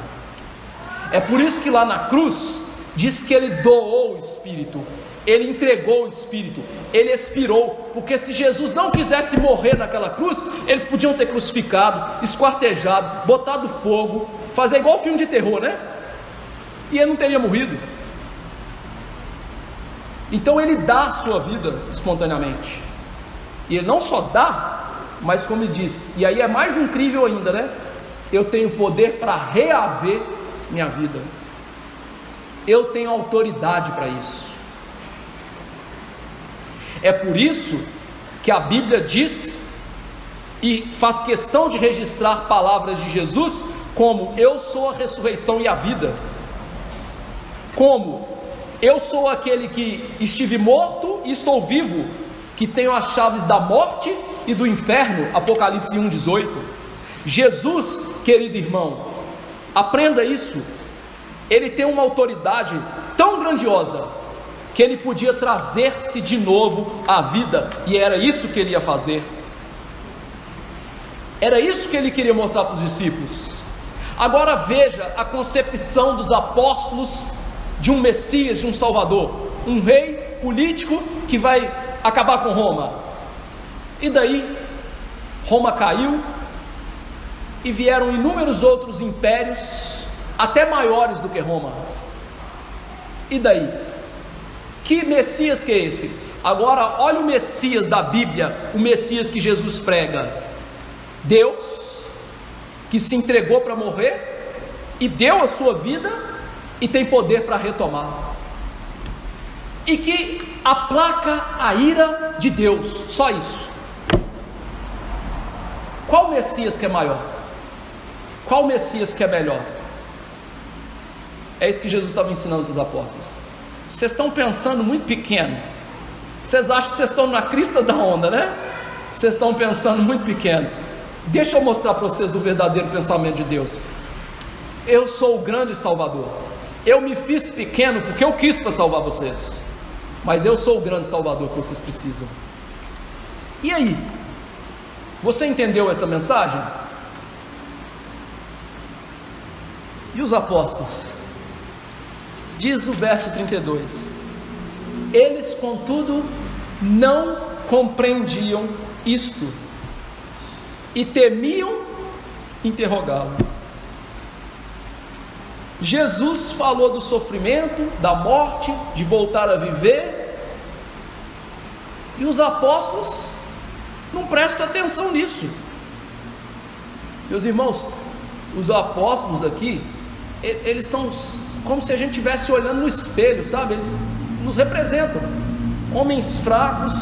É por isso que lá na cruz diz que ele doou o Espírito, ele entregou o Espírito, ele expirou, porque se Jesus não quisesse morrer naquela cruz, eles podiam ter crucificado, esquartejado, botado fogo, fazer igual filme de terror, né? E ele não teria morrido. Então ele dá a sua vida espontaneamente, e ele não só dá, mas como ele diz, e aí é mais incrível ainda, né? Eu tenho poder para reaver minha vida. Eu tenho autoridade para isso. É por isso que a Bíblia diz e faz questão de registrar palavras de Jesus como: eu sou a ressurreição e a vida, como eu sou aquele que estive morto e estou vivo, que tenho as chaves da morte e do inferno, Apocalipse 1,18. Jesus, querido irmão, aprenda isso, ele tem uma autoridade tão grandiosa, que ele podia trazer-se de novo à vida, e era isso que ele ia fazer, era isso que ele queria mostrar para os discípulos. Agora veja a concepção dos apóstolos de um Messias, de um Salvador, um rei político que vai acabar com Roma. E daí, Roma caiu, e vieram inúmeros outros impérios, até maiores do que Roma. E daí? Que Messias que é esse? Agora, olha o Messias da Bíblia, o Messias que Jesus prega: Deus, que se entregou para morrer, e deu a sua vida, e tem poder para retomar, e que aplaca a ira de Deus, só isso. Qual Messias que é maior? Qual Messias que é melhor? É isso que Jesus estava ensinando para os apóstolos. Vocês estão pensando muito pequeno, vocês acham que vocês estão na crista da onda, né? Vocês estão pensando muito pequeno. Deixa eu mostrar para vocês o verdadeiro pensamento de Deus. Eu sou o grande Salvador, eu me fiz pequeno porque eu quis para salvar vocês, mas eu sou o grande Salvador que vocês precisam. E aí? Você entendeu essa mensagem? E os apóstolos? Diz o verso 32: eles contudo não compreendiam isto, e temiam interrogá-lo. Jesus falou do sofrimento, da morte, de voltar a viver, e os apóstolos não prestam atenção nisso. Meus irmãos, os apóstolos aqui, eles são como se a gente estivesse olhando no espelho, sabe? Eles nos representam, homens fracos,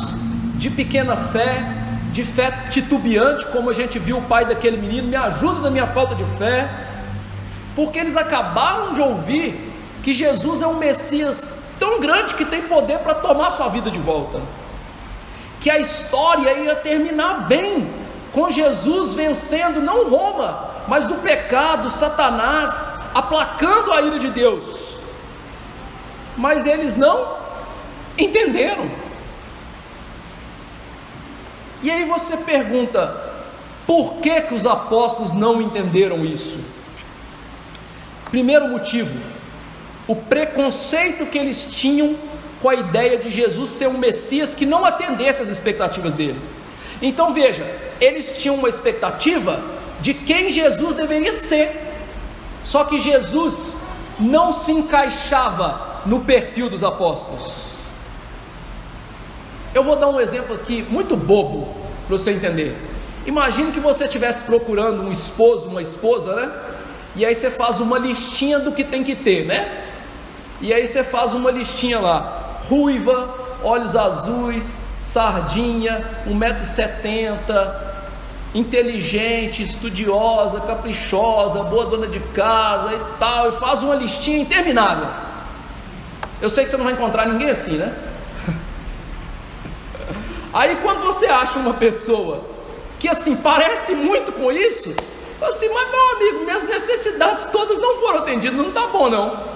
de pequena fé, de fé titubeante, como a gente viu o pai daquele menino: me ajuda na minha falta de fé, porque eles acabaram de ouvir que Jesus é um Messias tão grande que tem poder para tomar sua vida de volta, que a história ia terminar bem, com Jesus vencendo não Roma, mas o pecado, Satanás, aplacando a ira de Deus. Mas eles não entenderam. E aí você pergunta: por que que os apóstolos não entenderam isso? Primeiro motivo: o preconceito que eles tinham com a ideia de Jesus ser um Messias que não atendesse às expectativas deles. Então veja, eles tinham uma expectativa de quem Jesus deveria ser. Só que Jesus não se encaixava no perfil dos apóstolos. Eu vou dar um exemplo aqui muito bobo para você entender. Imagine que você estivesse procurando um esposo, uma esposa, né? E aí você faz uma listinha do que tem que ter, né? E aí você faz uma listinha lá: ruiva, olhos azuis, sardinha, 1,70 m, inteligente, estudiosa, caprichosa, boa dona de casa e tal, e faz uma listinha interminável. Eu sei que você não vai encontrar ninguém assim, né? Aí quando você acha uma pessoa que assim parece muito com isso, assim, mas meu amigo, minhas necessidades todas não foram atendidas, não está bom não.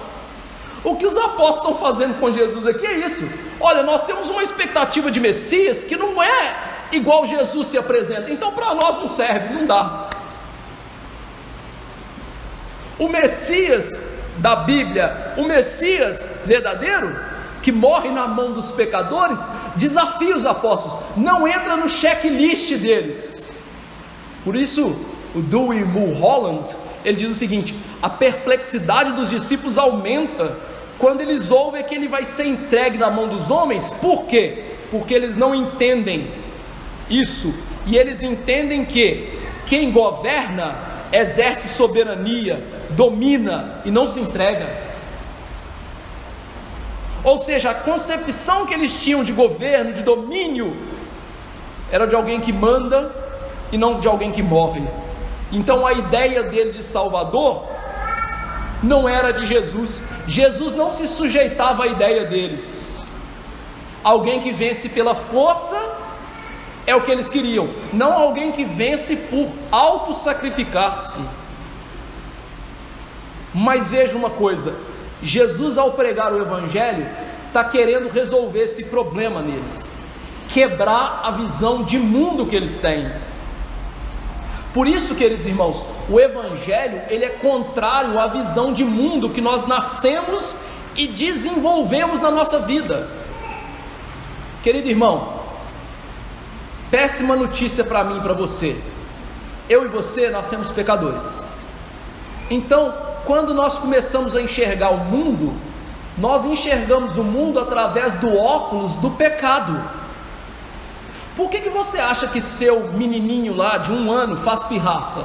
O que os apóstolos estão fazendo com Jesus aqui é isso: olha, nós temos uma expectativa de Messias que não é igual Jesus se apresenta, então para nós não serve, não dá. O Messias da Bíblia, o Messias verdadeiro, que morre na mão dos pecadores, desafia os apóstolos, não entra no checklist deles. Por isso o Dewey Mulholland, ele diz o seguinte: a perplexidade dos discípulos aumenta quando eles ouvem que ele vai ser entregue na mão dos homens. Por quê? Porque eles não entendem isso, e eles entendem que quem governa exerce soberania, domina e não se entrega. Ou seja, a concepção que eles tinham de governo, de domínio, era de alguém que manda e não de alguém que morre. Então a ideia dele de Salvador não era de Jesus. Jesus não se sujeitava à ideia deles. Alguém que vence pela força é o que eles queriam, não alguém que vence por auto-sacrificar-se. Mas veja uma coisa: Jesus, ao pregar o Evangelho, está querendo resolver esse problema neles, quebrar a visão de mundo que eles têm. Por isso, queridos irmãos, o Evangelho, ele é contrário à visão de mundo que nós nascemos e desenvolvemos na nossa vida. Querido irmão, péssima notícia para mim e para você: eu e você nascemos pecadores. Então, quando nós começamos a enxergar o mundo, nós enxergamos o mundo através do óculos do pecado. Por que você acha que seu menininho lá de 1 ano faz pirraça?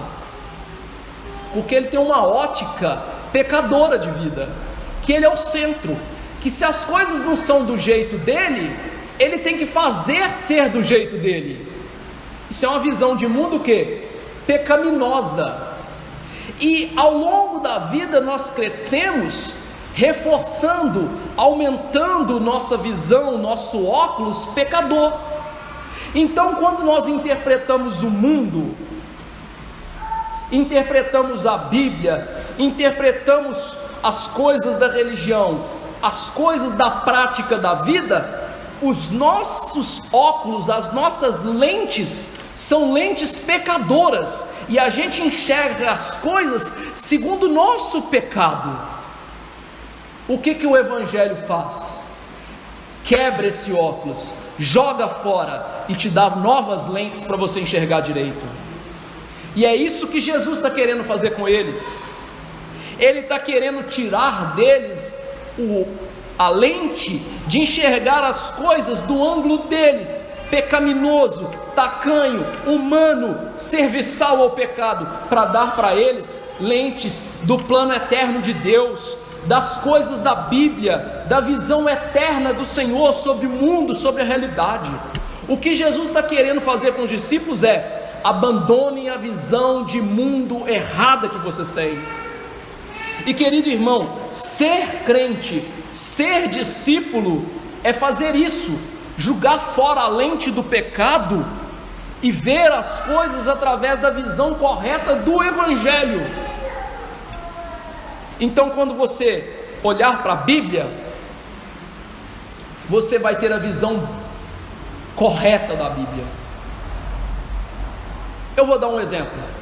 Porque ele tem uma ótica pecadora de vida, que ele é o centro, que se as coisas não são do jeito dele, ele tem que fazer ser do jeito dele. Isso é uma visão de mundo que? Pecaminosa. E ao longo da vida nós crescemos reforçando, aumentando nossa visão, nosso óculos pecador. Então, quando nós interpretamos o mundo, interpretamos a Bíblia, interpretamos as coisas da religião, as coisas da prática da vida, os nossos óculos, as nossas lentes, são lentes pecadoras, e a gente enxerga as coisas segundo o nosso pecado. O que o Evangelho faz? Quebra esse óculos, joga fora e te dá novas lentes para você enxergar direito. E é isso que Jesus está querendo fazer com eles. Ele está querendo tirar deles a lente de enxergar as coisas do ângulo deles, pecaminoso, tacanho, humano, serviçal ao pecado, para dar para eles lentes do plano eterno de Deus, das coisas da Bíblia, da visão eterna do Senhor sobre o mundo, sobre a realidade. O que Jesus está querendo fazer com os discípulos é: abandonem a visão de mundo errada que vocês têm. E querido irmão, ser crente, ser discípulo, é fazer isso, jogar fora a lente do pecado e ver as coisas através da visão correta do Evangelho. Então, quando você olhar para a Bíblia, você vai ter a visão correta da Bíblia. Eu vou dar um exemplo.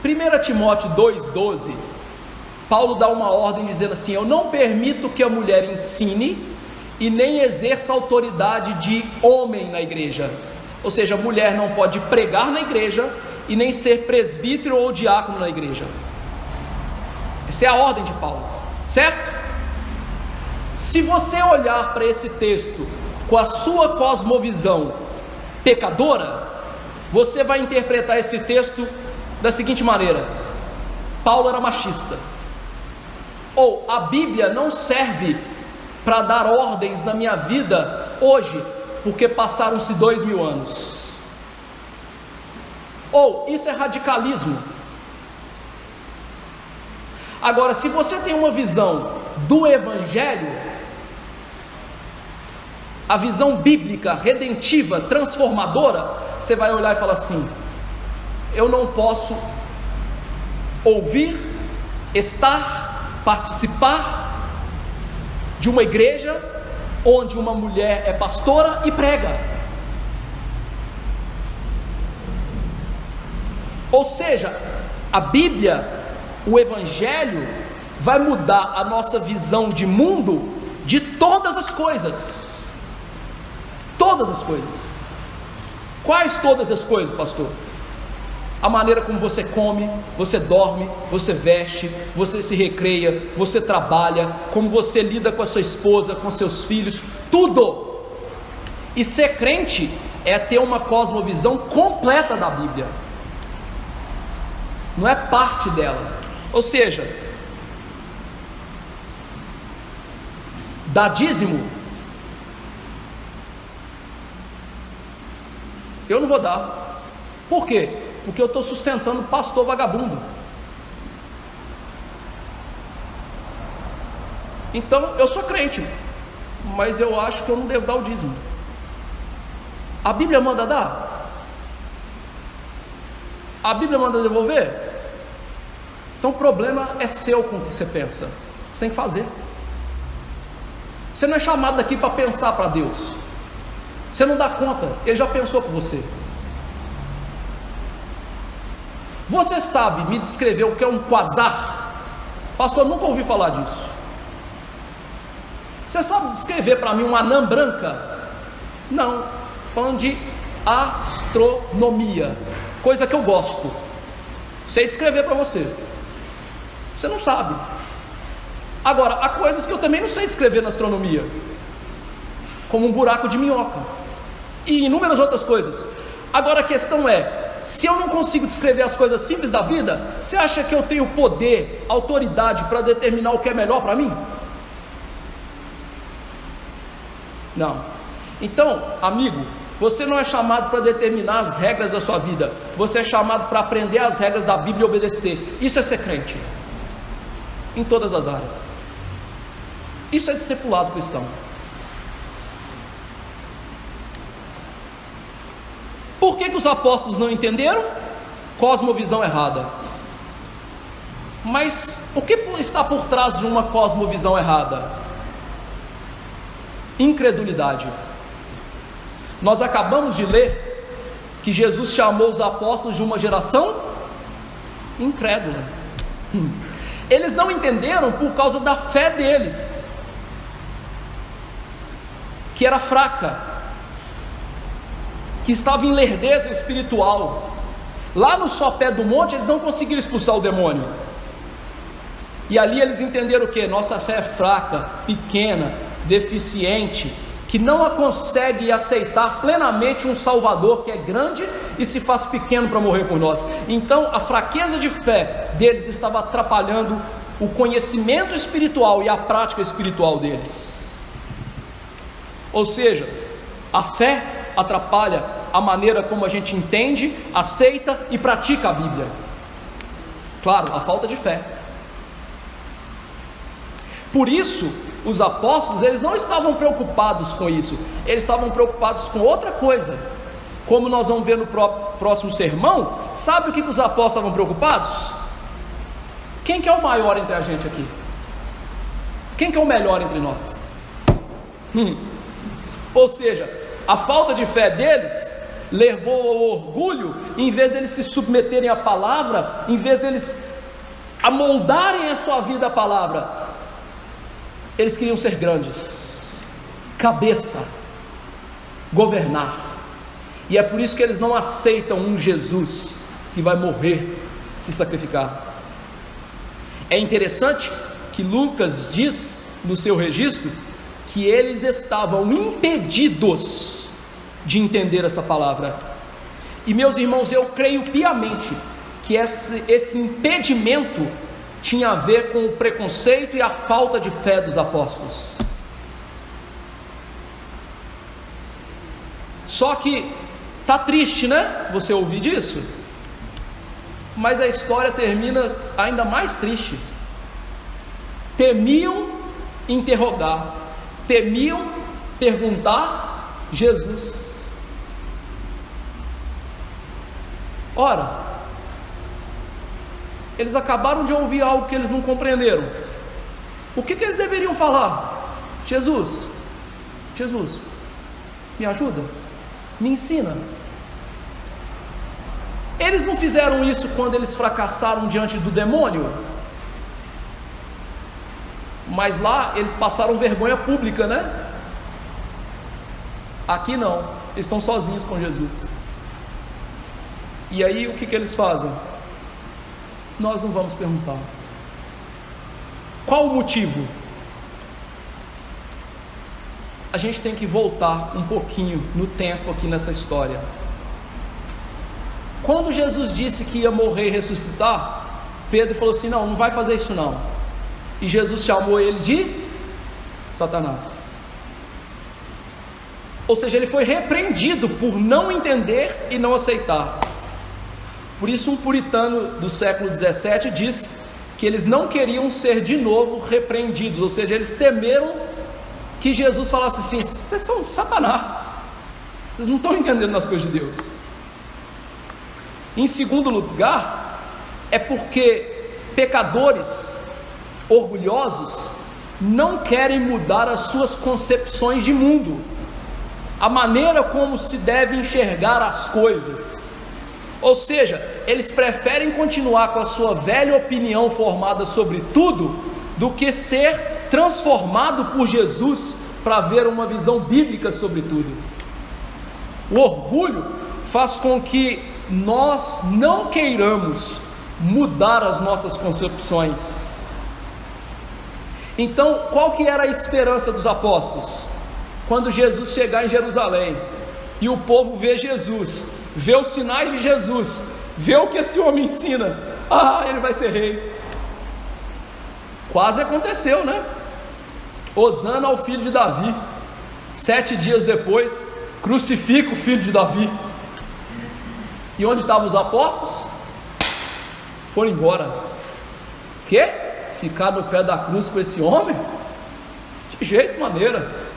1 Timóteo 2,12, Paulo dá uma ordem dizendo assim: eu não permito que a mulher ensine e nem exerça autoridade de homem na igreja, Ou seja, a mulher não pode pregar na igreja e nem ser presbítero ou diácono na igreja. Essa é a ordem de Paulo, certo? Se você olhar para esse texto com a sua cosmovisão pecadora, você vai interpretar esse texto da seguinte maneira: Paulo era machista, ou a Bíblia não serve para dar ordens na minha vida hoje, porque passaram-se 2000 anos, ou isso é radicalismo. Agora, se você tem uma visão do Evangelho, a visão bíblica, redentiva, transformadora, você vai olhar e falar assim: eu não posso ouvir, estar, participar de uma igreja onde uma mulher é pastora e prega. Ou seja, a Bíblia, o Evangelho, vai mudar a nossa visão de mundo de todas as coisas. Todas as coisas. Quais todas as coisas, pastor? A maneira como você come, você dorme, você veste, você se recreia, você trabalha, como você lida com a sua esposa, com seus filhos, tudo. E ser crente é ter uma cosmovisão completa da Bíblia, não é parte dela. Ou seja, dar dízimo, eu não vou dar. Por quê? Porque eu estou sustentando pastor vagabundo. Então eu sou crente, mas eu acho que eu não devo dar o dízimo. A Bíblia manda dar? A Bíblia manda devolver? Então o problema é seu com o que você pensa. Você tem que fazer. Você não é chamado aqui para pensar para Deus. Você não dá conta, Ele já pensou por você. Você sabe me descrever o que é um quasar? Pastor, nunca ouvi falar disso. Você sabe descrever para mim uma anã branca? Não, falando de astronomia, coisa que eu gosto. Sei descrever para você. Você não sabe. Agora, há coisas que eu também não sei descrever na astronomia, como um buraco de minhoca e inúmeras outras coisas. Agora a questão é, se eu não consigo descrever as coisas simples da vida, você acha que eu tenho poder, autoridade para determinar o que é melhor para mim? Não. Então, amigo, você não é chamado para determinar as regras da sua vida, você é chamado para aprender as regras da Bíblia e obedecer. Isso é ser crente, em todas as áreas. Isso é discipulado cristão. Por que os apóstolos não entenderam? Cosmovisão errada. Mas o que está por trás de uma cosmovisão errada? Incredulidade. Nós acabamos de ler que Jesus chamou os apóstolos de uma geração incrédula. Eles não entenderam por causa da fé deles, que era fraca, que estava em lerdeza espiritual. Lá no sopé do monte eles não conseguiram expulsar o demônio, e ali eles entenderam o que? Nossa fé é fraca, pequena, deficiente, que não consegue aceitar plenamente um Salvador que é grande e se faz pequeno para morrer por nós. Então a fraqueza de fé deles estava atrapalhando o conhecimento espiritual e a prática espiritual deles. Ou seja, a fé atrapalha a maneira como a gente entende, aceita e pratica a Bíblia. Claro, a falta de fé. Por isso, os apóstolos, eles não estavam preocupados com isso, eles estavam preocupados com outra coisa. Como nós vamos ver no próximo sermão, sabe o que os apóstolos estavam preocupados? Quem que é o maior entre a gente aqui? Quem que é o melhor entre nós? Ou seja, a falta de fé deles levou ao orgulho, em vez deles se submeterem à palavra, em vez deles amoldarem a sua vida à palavra, eles queriam ser grandes, cabeça, governar. E é por isso que eles não aceitam um Jesus que vai morrer, se sacrificar. É interessante que Lucas diz no seu registro que eles estavam impedidos de entender essa palavra. E meus irmãos, eu creio piamente que esse impedimento tinha a ver com o preconceito e a falta de fé dos apóstolos. Só que tá triste, né? Você ouvir disso? Mas a história termina ainda mais triste. Temiam interrogar, temiam perguntar Jesus. Ora, eles acabaram de ouvir algo que eles não compreenderam. O que eles deveriam falar? Jesus, me ajuda, me ensina. Eles não fizeram isso quando eles fracassaram diante do demônio? Mas lá eles passaram vergonha pública, né? Aqui não, eles estão sozinhos com Jesus. E aí o que eles fazem? Nós não vamos perguntar. Qual o motivo? A gente tem que voltar um pouquinho no tempo aqui nessa história. Quando Jesus disse que ia morrer e ressuscitar, Pedro falou assim: não vai fazer isso não. E Jesus chamou ele de Satanás. Ou seja, ele foi repreendido por não entender e não aceitar. Por isso um puritano do século 17 diz que eles não queriam ser de novo repreendidos, ou seja, eles temeram que Jesus falasse assim: vocês são Satanás, vocês não estão entendendo as coisas de Deus. Em segundo lugar, é porque pecadores orgulhosos não querem mudar as suas concepções de mundo, a maneira como se deve enxergar as coisas. Ou seja, eles preferem continuar com a sua velha opinião formada sobre tudo, do que ser transformado por Jesus para ver uma visão bíblica sobre tudo. O orgulho faz com que nós não queiramos mudar as nossas concepções. Então, qual que era a esperança dos apóstolos? Quando Jesus chegar em Jerusalém e o povo vê Jesus, vê os sinais de Jesus, vê o que esse homem ensina, ele vai ser rei. Quase aconteceu, né? Hosana ao filho de Davi. 7 dias depois, crucifica o filho de Davi. E onde estavam os apóstolos? Foram embora. Quê? Ficar no pé da cruz com esse homem? De jeito maneira.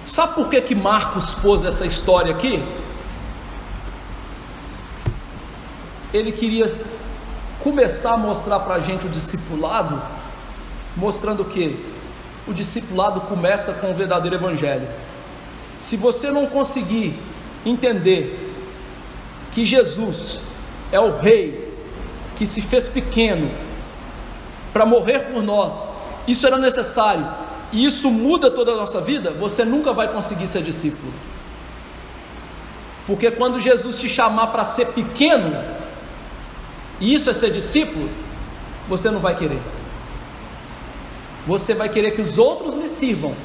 Sabe por que Marcos pôs essa história aqui? Ele queria começar a mostrar para a gente o discipulado, mostrando o que? O discipulado começa com o verdadeiro evangelho. Se você não conseguir entender que Jesus é o rei que se fez pequeno para morrer por nós, isso era necessário, e isso muda toda a nossa vida, você nunca vai conseguir ser discípulo. Porque quando Jesus te chamar para ser pequeno, e isso é ser discípulo, você não vai querer. Você vai querer que os outros lhe sirvam,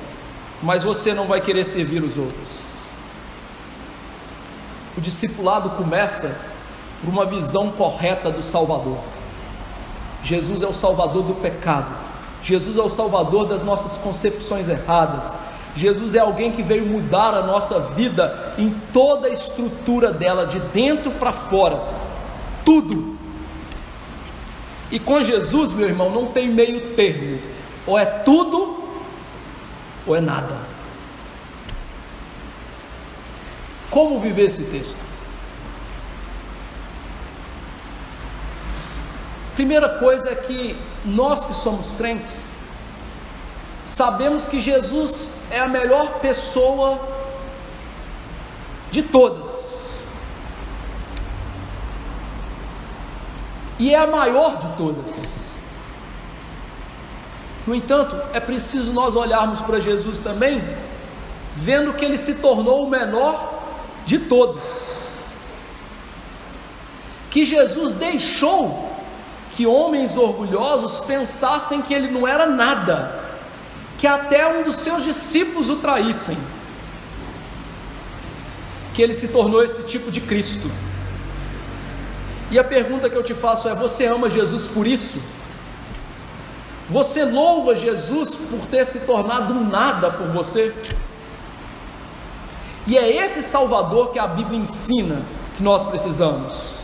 mas você não vai querer servir os outros. O discipulado começa por uma visão correta do Salvador. Jesus é o Salvador do pecado. Jesus é o Salvador das nossas concepções erradas. Jesus é alguém que veio mudar a nossa vida em toda a estrutura dela, de dentro para fora, tudo. E com Jesus, meu irmão, não tem meio termo, ou é tudo ou é nada. Como viver esse texto? Primeira coisa é que nós que somos crentes sabemos que Jesus é a melhor pessoa de todas e é a maior de todas. No entanto, é preciso nós olharmos para Jesus também, vendo que ele se tornou o menor de todos, que Jesus deixou que homens orgulhosos pensassem que ele não era nada, que até um dos seus discípulos o traíssem, que ele se tornou esse tipo de Cristo. E a pergunta que eu te faço é: você ama Jesus por isso? Você louva Jesus por ter se tornado um nada por você? E é esse Salvador que a Bíblia ensina que nós precisamos.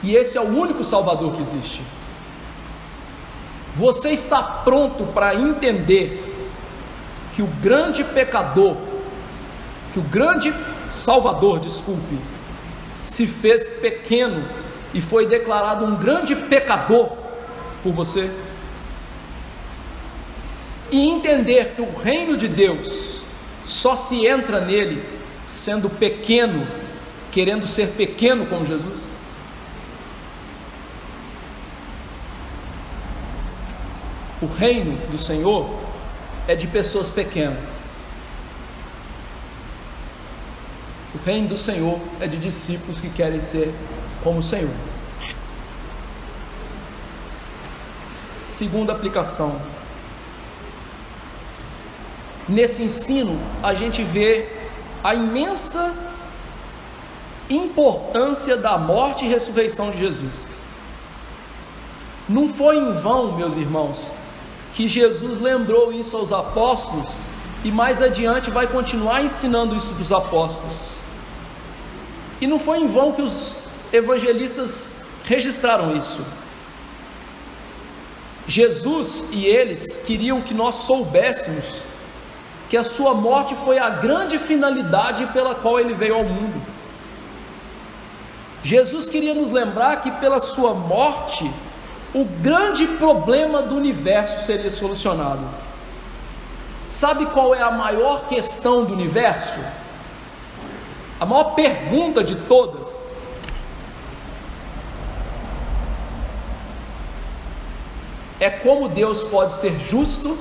E esse é o único Salvador que existe. Você está pronto para entender que o grande pecador, que o grande Salvador, se fez pequeno e foi declarado um grande pecador por você? E entender que o reino de Deus só se entra nele sendo pequeno, querendo ser pequeno como Jesus? O reino do Senhor é de pessoas pequenas. O reino do Senhor é de discípulos que querem ser como o Senhor. Segunda aplicação. Nesse ensino, a gente vê a imensa importância da morte e ressurreição de Jesus. Não foi em vão, meus irmãos, que Jesus lembrou isso aos apóstolos e mais adiante vai continuar ensinando isso dos apóstolos. E não foi em vão que os evangelistas registraram isso. Jesus e eles queriam que nós soubéssemos que a sua morte foi a grande finalidade pela qual ele veio ao mundo. Jesus queria nos lembrar que pela sua morte o grande problema do universo seria solucionado. Sabe qual é a maior questão do universo? A maior pergunta de todas? É como Deus pode ser justo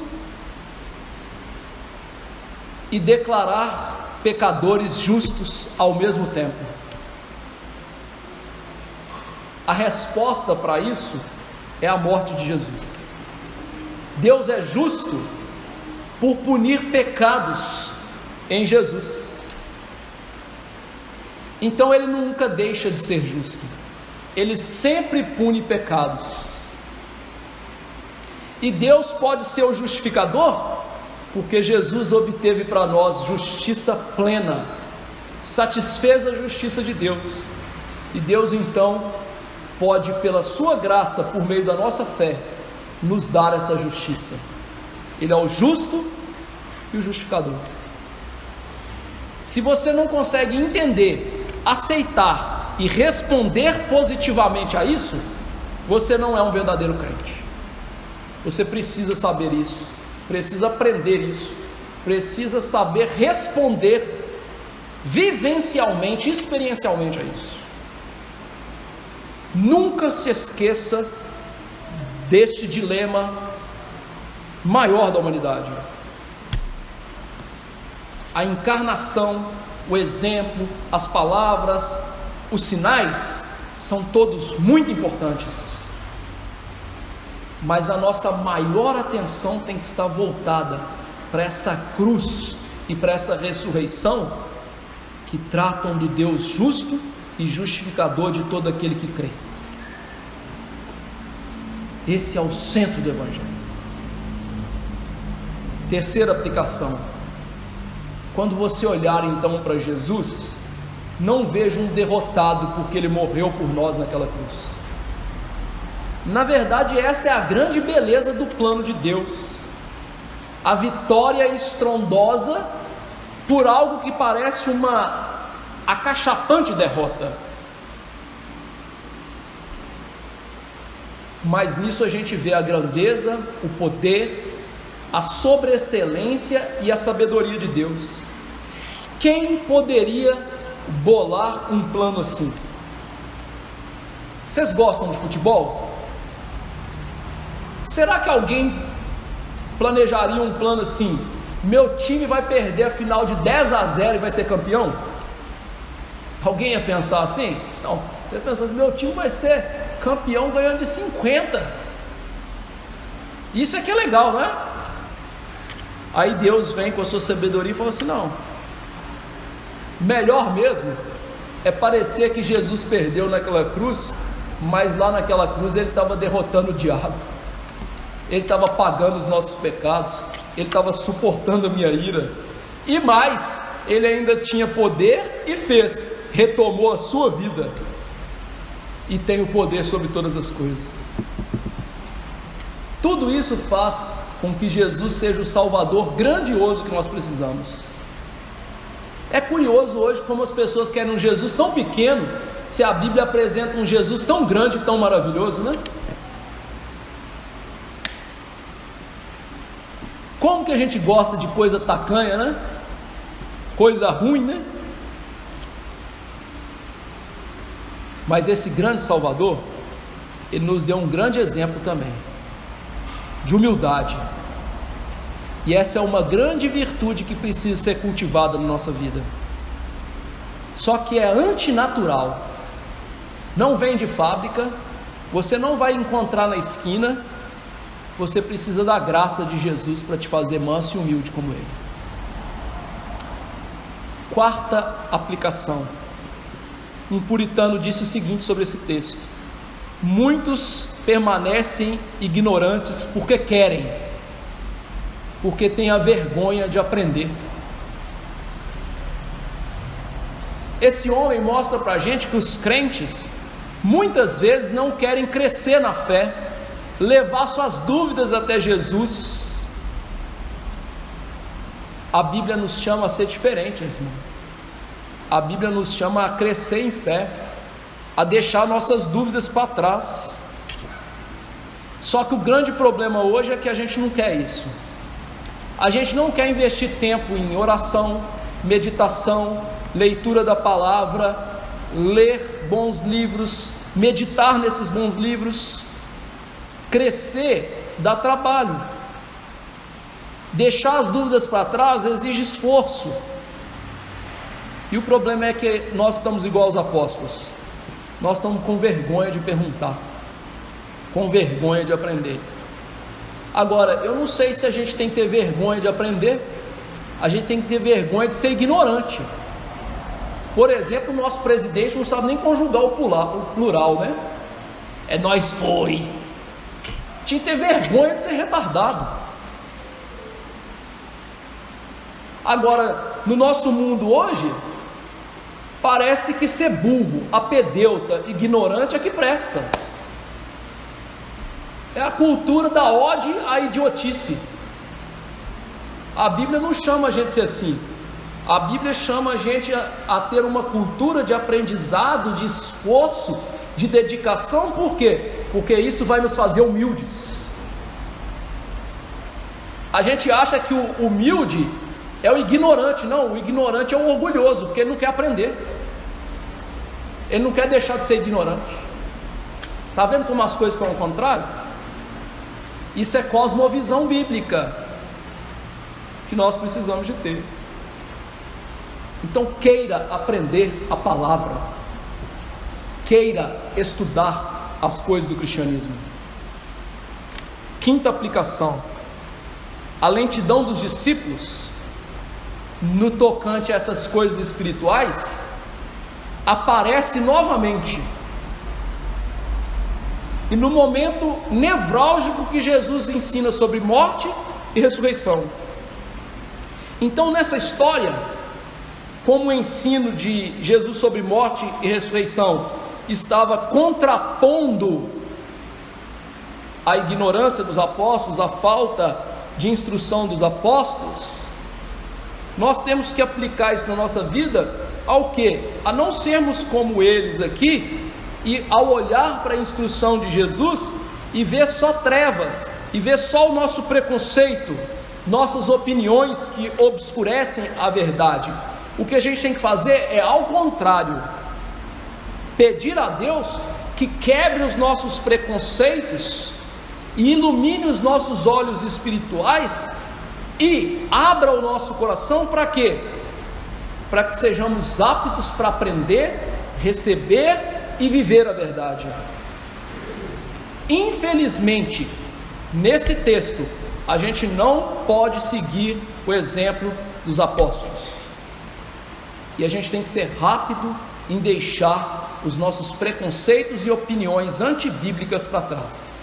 e declarar pecadores justos ao mesmo tempo. A resposta para isso é a morte de Jesus. Deus é justo por punir pecados em Jesus. Então ele nunca deixa de ser justo. Ele sempre pune pecados. E Deus pode ser o justificador, porque Jesus obteve para nós justiça plena, satisfez a justiça de Deus. E Deus então pode, pela sua graça, por meio da nossa fé, nos dar essa justiça. Ele é o justo e o justificador. Se você não consegue entender, aceitar e responder positivamente a isso, você não é um verdadeiro crente. Você precisa saber isso, precisa aprender isso, precisa saber responder vivencialmente, experiencialmente a isso. Nunca se esqueça deste dilema maior da humanidade. A encarnação, o exemplo, as palavras, os sinais são todos muito importantes. Mas a nossa maior atenção tem que estar voltada para essa cruz e para essa ressurreição que tratam do Deus justo e justificador de todo aquele que crê. Esse é o centro do Evangelho. Terceira aplicação: quando você olhar então para Jesus, não veja um derrotado porque ele morreu por nós naquela cruz. Na verdade, essa é a grande beleza do plano de Deus, a vitória estrondosa por algo que parece uma acachapante derrota. Mas nisso a gente vê a grandeza, o poder, a sobreexcelência e a sabedoria de Deus. Quem poderia bolar um plano assim? Vocês gostam de futebol? Será que alguém planejaria um plano assim? meu time vai perder a final de 10-0 e vai ser campeão? Alguém ia pensar assim? Não, você ia pensar assim, meu time vai ser campeão ganhando de 50. Isso é que é legal, não é? Aí Deus vem com a sua sabedoria e fala assim, não, melhor mesmo é parecer que Jesus perdeu naquela cruz, mas lá naquela cruz ele estava derrotando o diabo, ele estava pagando os nossos pecados, ele estava suportando a minha ira, e mais, ele ainda tinha poder e retomou a sua vida, e tem o poder sobre todas as coisas. Tudo isso faz com que Jesus seja o Salvador grandioso que nós precisamos. É curioso hoje como as pessoas querem um Jesus tão pequeno, se a Bíblia apresenta um Jesus tão grande e tão maravilhoso, né? Como que a gente gosta de coisa tacanha, né? Coisa ruim, né? Mas esse grande Salvador, ele nos deu um grande exemplo também de humildade, e essa é uma grande virtude que precisa ser cultivada na nossa vida, só que é antinatural, não vem de fábrica, você não vai encontrar na esquina, você precisa da graça de Jesus para te fazer manso e humilde como Ele. Quarta aplicação, um puritano disse o seguinte sobre esse texto: muitos permanecem ignorantes porque querem, porque têm a vergonha de aprender. Esse homem mostra para a gente que os crentes muitas vezes não querem crescer na fé, levar suas dúvidas até Jesus. A Bíblia nos chama a ser diferente, irmão. A Bíblia nos chama a crescer em fé, a deixar nossas dúvidas para trás. Só que o grande problema hoje é que a gente não quer isso. A gente não quer investir tempo em oração, meditação, leitura da palavra, ler bons livros, meditar nesses bons livros. Crescer dá trabalho. Deixar as dúvidas para trás exige esforço. E o problema é que nós estamos igual aos apóstolos. Nós estamos com vergonha de perguntar, com vergonha de aprender. Agora, eu não sei se a gente tem que ter vergonha de aprender, a gente tem que ter vergonha de ser ignorante. Por exemplo, o nosso presidente não sabe nem conjugar o plural, né? É nós foi. Tinha que ter vergonha de ser retardado. Agora, no nosso mundo hoje, parece que ser burro, apedeuta, ignorante é que presta. É a cultura da ode à idiotice. A Bíblia não chama a gente a ser assim. A Bíblia chama a gente a ter uma cultura de aprendizado, de esforço, de dedicação. Por quê? Porque isso vai nos fazer humildes. A gente acha que o humilde é o ignorante. Não, o ignorante é o orgulhoso, porque ele não quer aprender, ele não quer deixar de ser ignorante. Está vendo como as coisas são ao contrário? Isso é cosmovisão bíblica que nós precisamos de ter. Então queira aprender a palavra, queira estudar as coisas do cristianismo. Quinta aplicação: a lentidão dos discípulos no tocante a essas coisas espirituais aparece novamente, e no momento nevrálgico que Jesus ensina sobre morte e ressurreição. Então, nessa história, como o ensino de Jesus sobre morte e ressurreição estava contrapondo a ignorância dos apóstolos, a falta de instrução dos apóstolos, nós temos que aplicar isso na nossa vida ao quê? A não sermos como eles aqui, e ao olhar para a instrução de Jesus e ver só trevas, e ver só o nosso preconceito, nossas opiniões que obscurecem a verdade. O que a gente tem que fazer é ao contrário, pedir a Deus que quebre os nossos preconceitos e ilumine os nossos olhos espirituais, e abra o nosso coração para quê? Para que sejamos aptos para aprender, receber e viver a verdade. Infelizmente, nesse texto, a gente não pode seguir o exemplo dos apóstolos. E a gente tem que ser rápido em deixar os nossos preconceitos e opiniões antibíblicas para trás.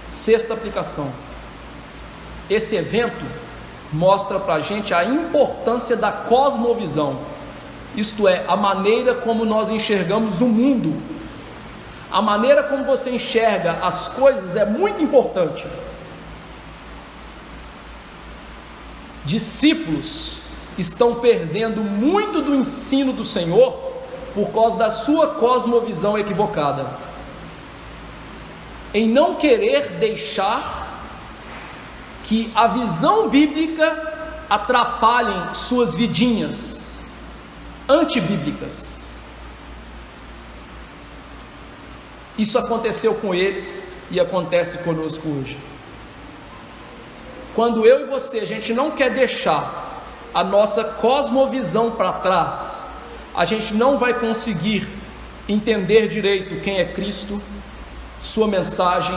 Sexta aplicação. Esse evento mostra para a gente a importância da cosmovisão, isto é, a maneira como nós enxergamos o mundo. A maneira como você enxerga as coisas é muito importante. Discípulos estão perdendo muito do ensino do Senhor por causa da sua cosmovisão equivocada, em não querer deixar que a visão bíblica atrapalhe suas vidinhas antibíblicas. Isso aconteceu com eles e acontece conosco hoje. Quando eu e você, a gente não quer deixar a nossa cosmovisão para trás, a gente não vai conseguir entender direito quem é Cristo, sua mensagem,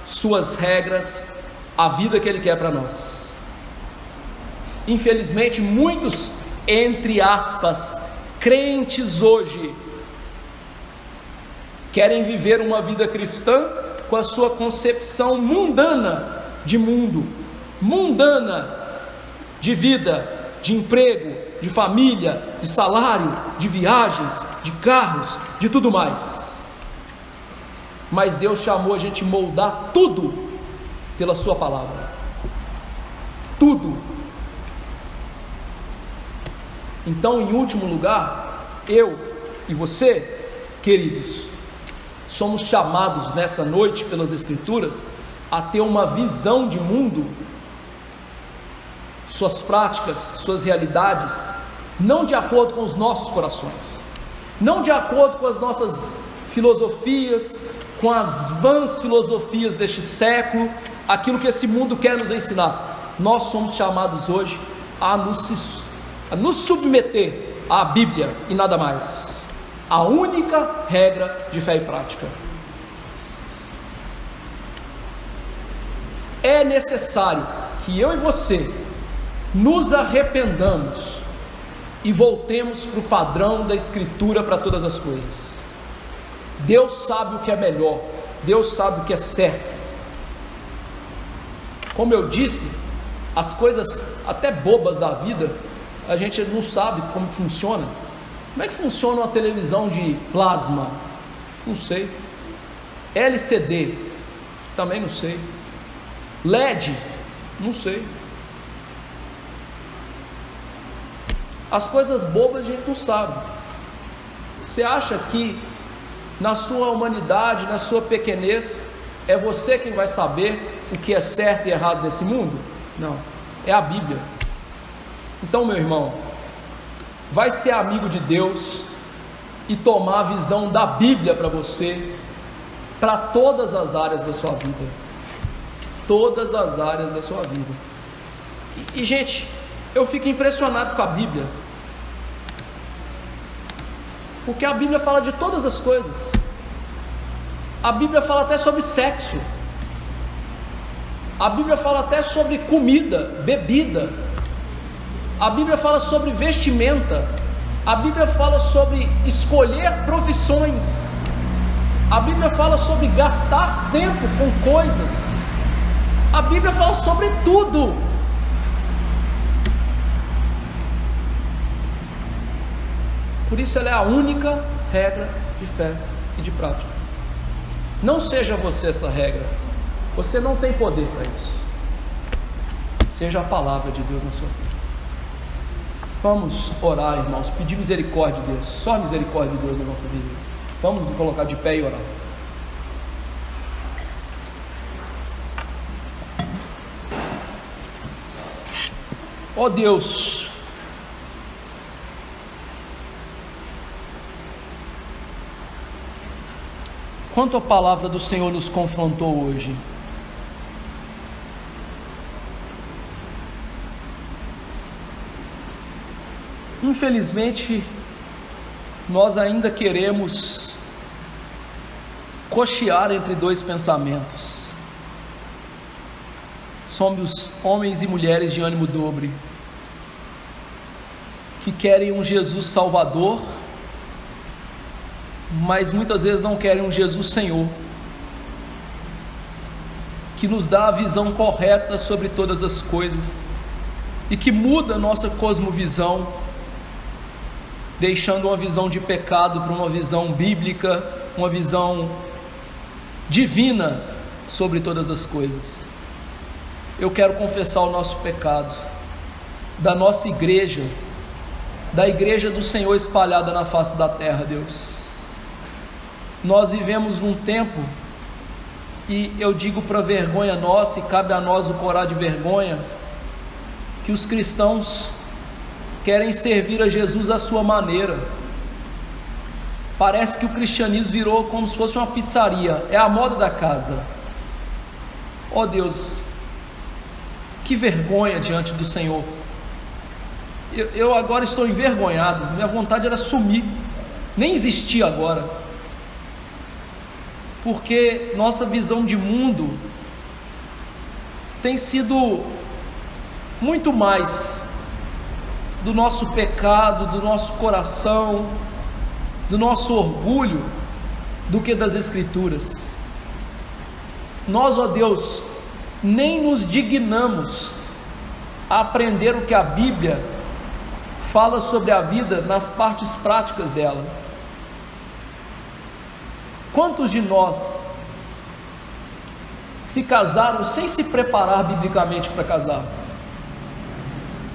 suas regras, a vida que Ele quer para nós. Infelizmente, muitos, entre aspas, crentes hoje, querem viver uma vida cristã com a sua concepção mundana de mundo, mundana de vida, de emprego, de família, de salário, de viagens, de carros, de tudo mais. Mas Deus chamou a gente moldar tudo pela sua palavra. Tudo. Então, em último lugar, eu e você, queridos, somos chamados nessa noite pelas Escrituras a ter uma visão de mundo, suas práticas, suas realidades, não de acordo com os nossos corações, não de acordo com as nossas filosofias, com as vãs filosofias deste século, aquilo que esse mundo quer nos ensinar. Nós somos chamados hoje a nos submeter à Bíblia e nada mais. A única regra de fé e prática. É necessário que eu e você nos arrependamos e voltemos para o padrão da Escritura para todas as coisas. Deus sabe o que é melhor, Deus sabe o que é certo. Como eu disse, as coisas até bobas da vida, a gente não sabe como funciona. Como é que funciona uma televisão de plasma? Não sei. LCD? Também não sei. LED? Não sei. As coisas bobas a gente não sabe. Você acha que na sua humanidade, na sua pequenez, é você quem vai saber o que é certo e errado nesse mundo? Não, é a Bíblia. Então, meu irmão, vai ser amigo de Deus e tomar a visão da Bíblia para você, para todas as áreas da sua vida. Todas as áreas da sua vida. E gente, eu fico impressionado com a Bíblia, porque a Bíblia fala de todas as coisas. A Bíblia fala até sobre sexo. A Bíblia fala até sobre comida, bebida. A Bíblia fala sobre vestimenta. A Bíblia fala sobre escolher profissões. A Bíblia fala sobre gastar tempo com coisas. A Bíblia fala sobre tudo. Por isso ela é a única regra de fé e de prática. Não seja você essa regra. Você não tem poder para isso. Seja a palavra de Deus na sua vida. Vamos orar, irmãos, pedir misericórdia de Deus, só a misericórdia de Deus na nossa vida. Vamos nos colocar de pé e orar. Ó Deus, quanto a palavra do Senhor nos confrontou hoje. Infelizmente, nós ainda queremos cochear entre dois pensamentos. Somos homens e mulheres de ânimo dobre, que querem um Jesus Salvador, mas muitas vezes não querem um Jesus Senhor, que nos dá a visão correta sobre todas as coisas e que muda a nossa cosmovisão, deixando uma visão de pecado para uma visão bíblica, uma visão divina sobre todas as coisas. Eu quero confessar o nosso pecado, da nossa igreja, da igreja do Senhor espalhada na face da terra, Deus. Nós vivemos num tempo, e eu digo para vergonha nossa, e cabe a nós o corar de vergonha, que os cristãos querem servir a Jesus à sua maneira. Parece que o cristianismo virou como se fosse uma pizzaria, é a moda da casa. Ó Deus, que vergonha diante do Senhor. Eu agora estou envergonhado, minha vontade era sumir, nem existir agora, porque nossa visão de mundo tem sido muito mais do nosso pecado, do nosso coração, do nosso orgulho, do que das Escrituras. Nós, ó Deus, nem nos dignamos a aprender o que a Bíblia fala sobre a vida nas partes práticas dela. Quantos de nós se casaram sem se preparar biblicamente para casar?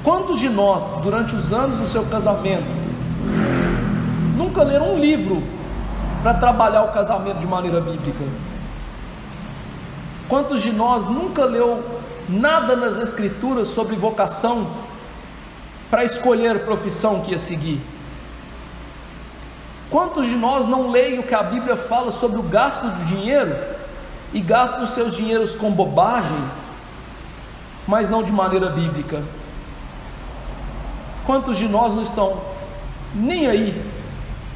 Quantos de nós, durante os anos do seu casamento, nunca leram um livro para trabalhar o casamento de maneira bíblica? Quantos de nós nunca leu nada nas Escrituras sobre vocação para escolher a profissão que ia seguir? Quantos de nós não leem o que a Bíblia fala sobre o gasto do dinheiro e gastam os seus dinheiros com bobagem, mas não de maneira bíblica? Quantos de nós não estão nem aí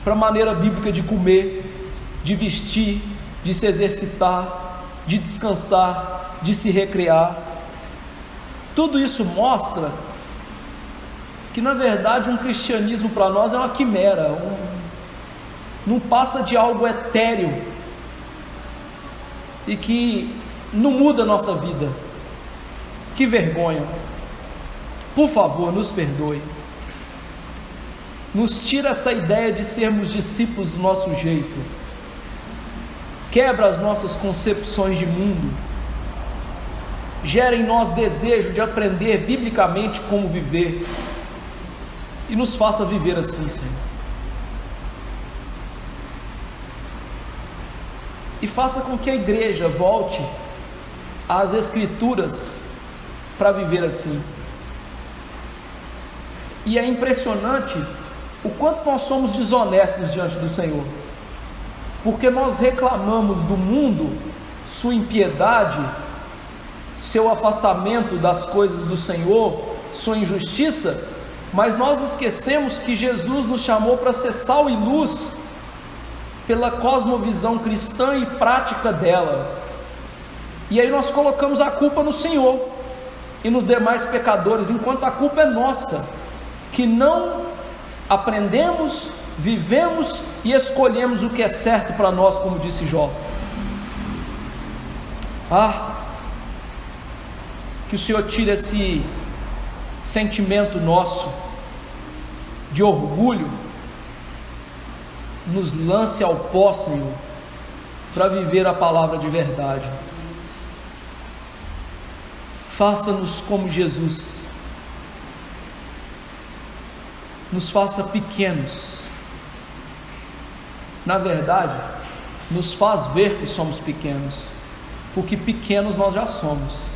para a maneira bíblica de comer, de vestir, de se exercitar, de descansar, de se recrear? Tudo isso mostra que na verdade um cristianismo para nós é uma quimera, não passa de algo etéreo e que não muda a nossa vida. Que vergonha! Por favor, nos perdoe, nos tira essa ideia de sermos discípulos do nosso jeito, quebra as nossas concepções de mundo, gera em nós desejo de aprender biblicamente como viver, e nos faça viver assim, Senhor. E faça com que a igreja volte às Escrituras para viver assim. E é impressionante o quanto nós somos desonestos diante do Senhor, porque nós reclamamos do mundo, sua impiedade, seu afastamento das coisas do Senhor, sua injustiça, mas nós esquecemos que Jesus nos chamou para ser sal e luz pela cosmovisão cristã e prática dela. E aí nós colocamos a culpa no Senhor e nos demais pecadores, enquanto a culpa é nossa, que não aprendemos, vivemos e escolhemos o que é certo para nós, como disse Jó. Que o Senhor tire esse sentimento nosso de orgulho, nos lance ao pó, Senhor, para viver a palavra de verdade. Faça-nos como Jesus, nos faça pequenos, na verdade, nos faz ver que somos pequenos, porque pequenos nós já somos.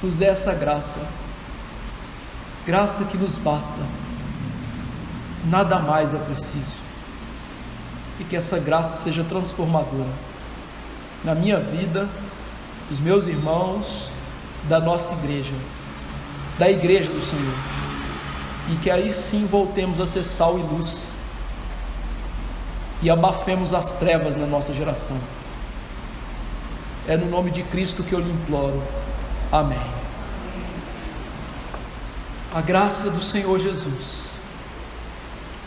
Nos dê essa graça, graça que nos basta, nada mais é preciso, e que essa graça seja transformadora na minha vida, dos meus irmãos, da nossa igreja, da igreja do Senhor, e que aí sim voltemos a ser sal e luz, e abafemos as trevas na nossa geração. É no nome de Cristo que eu lhe imploro. Amém. A graça do Senhor Jesus,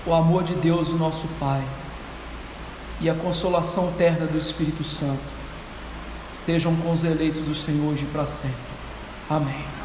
o amor de Deus, o nosso Pai, e a consolação eterna do Espírito Santo estejam com os eleitos do Senhor hoje e para sempre. Amém.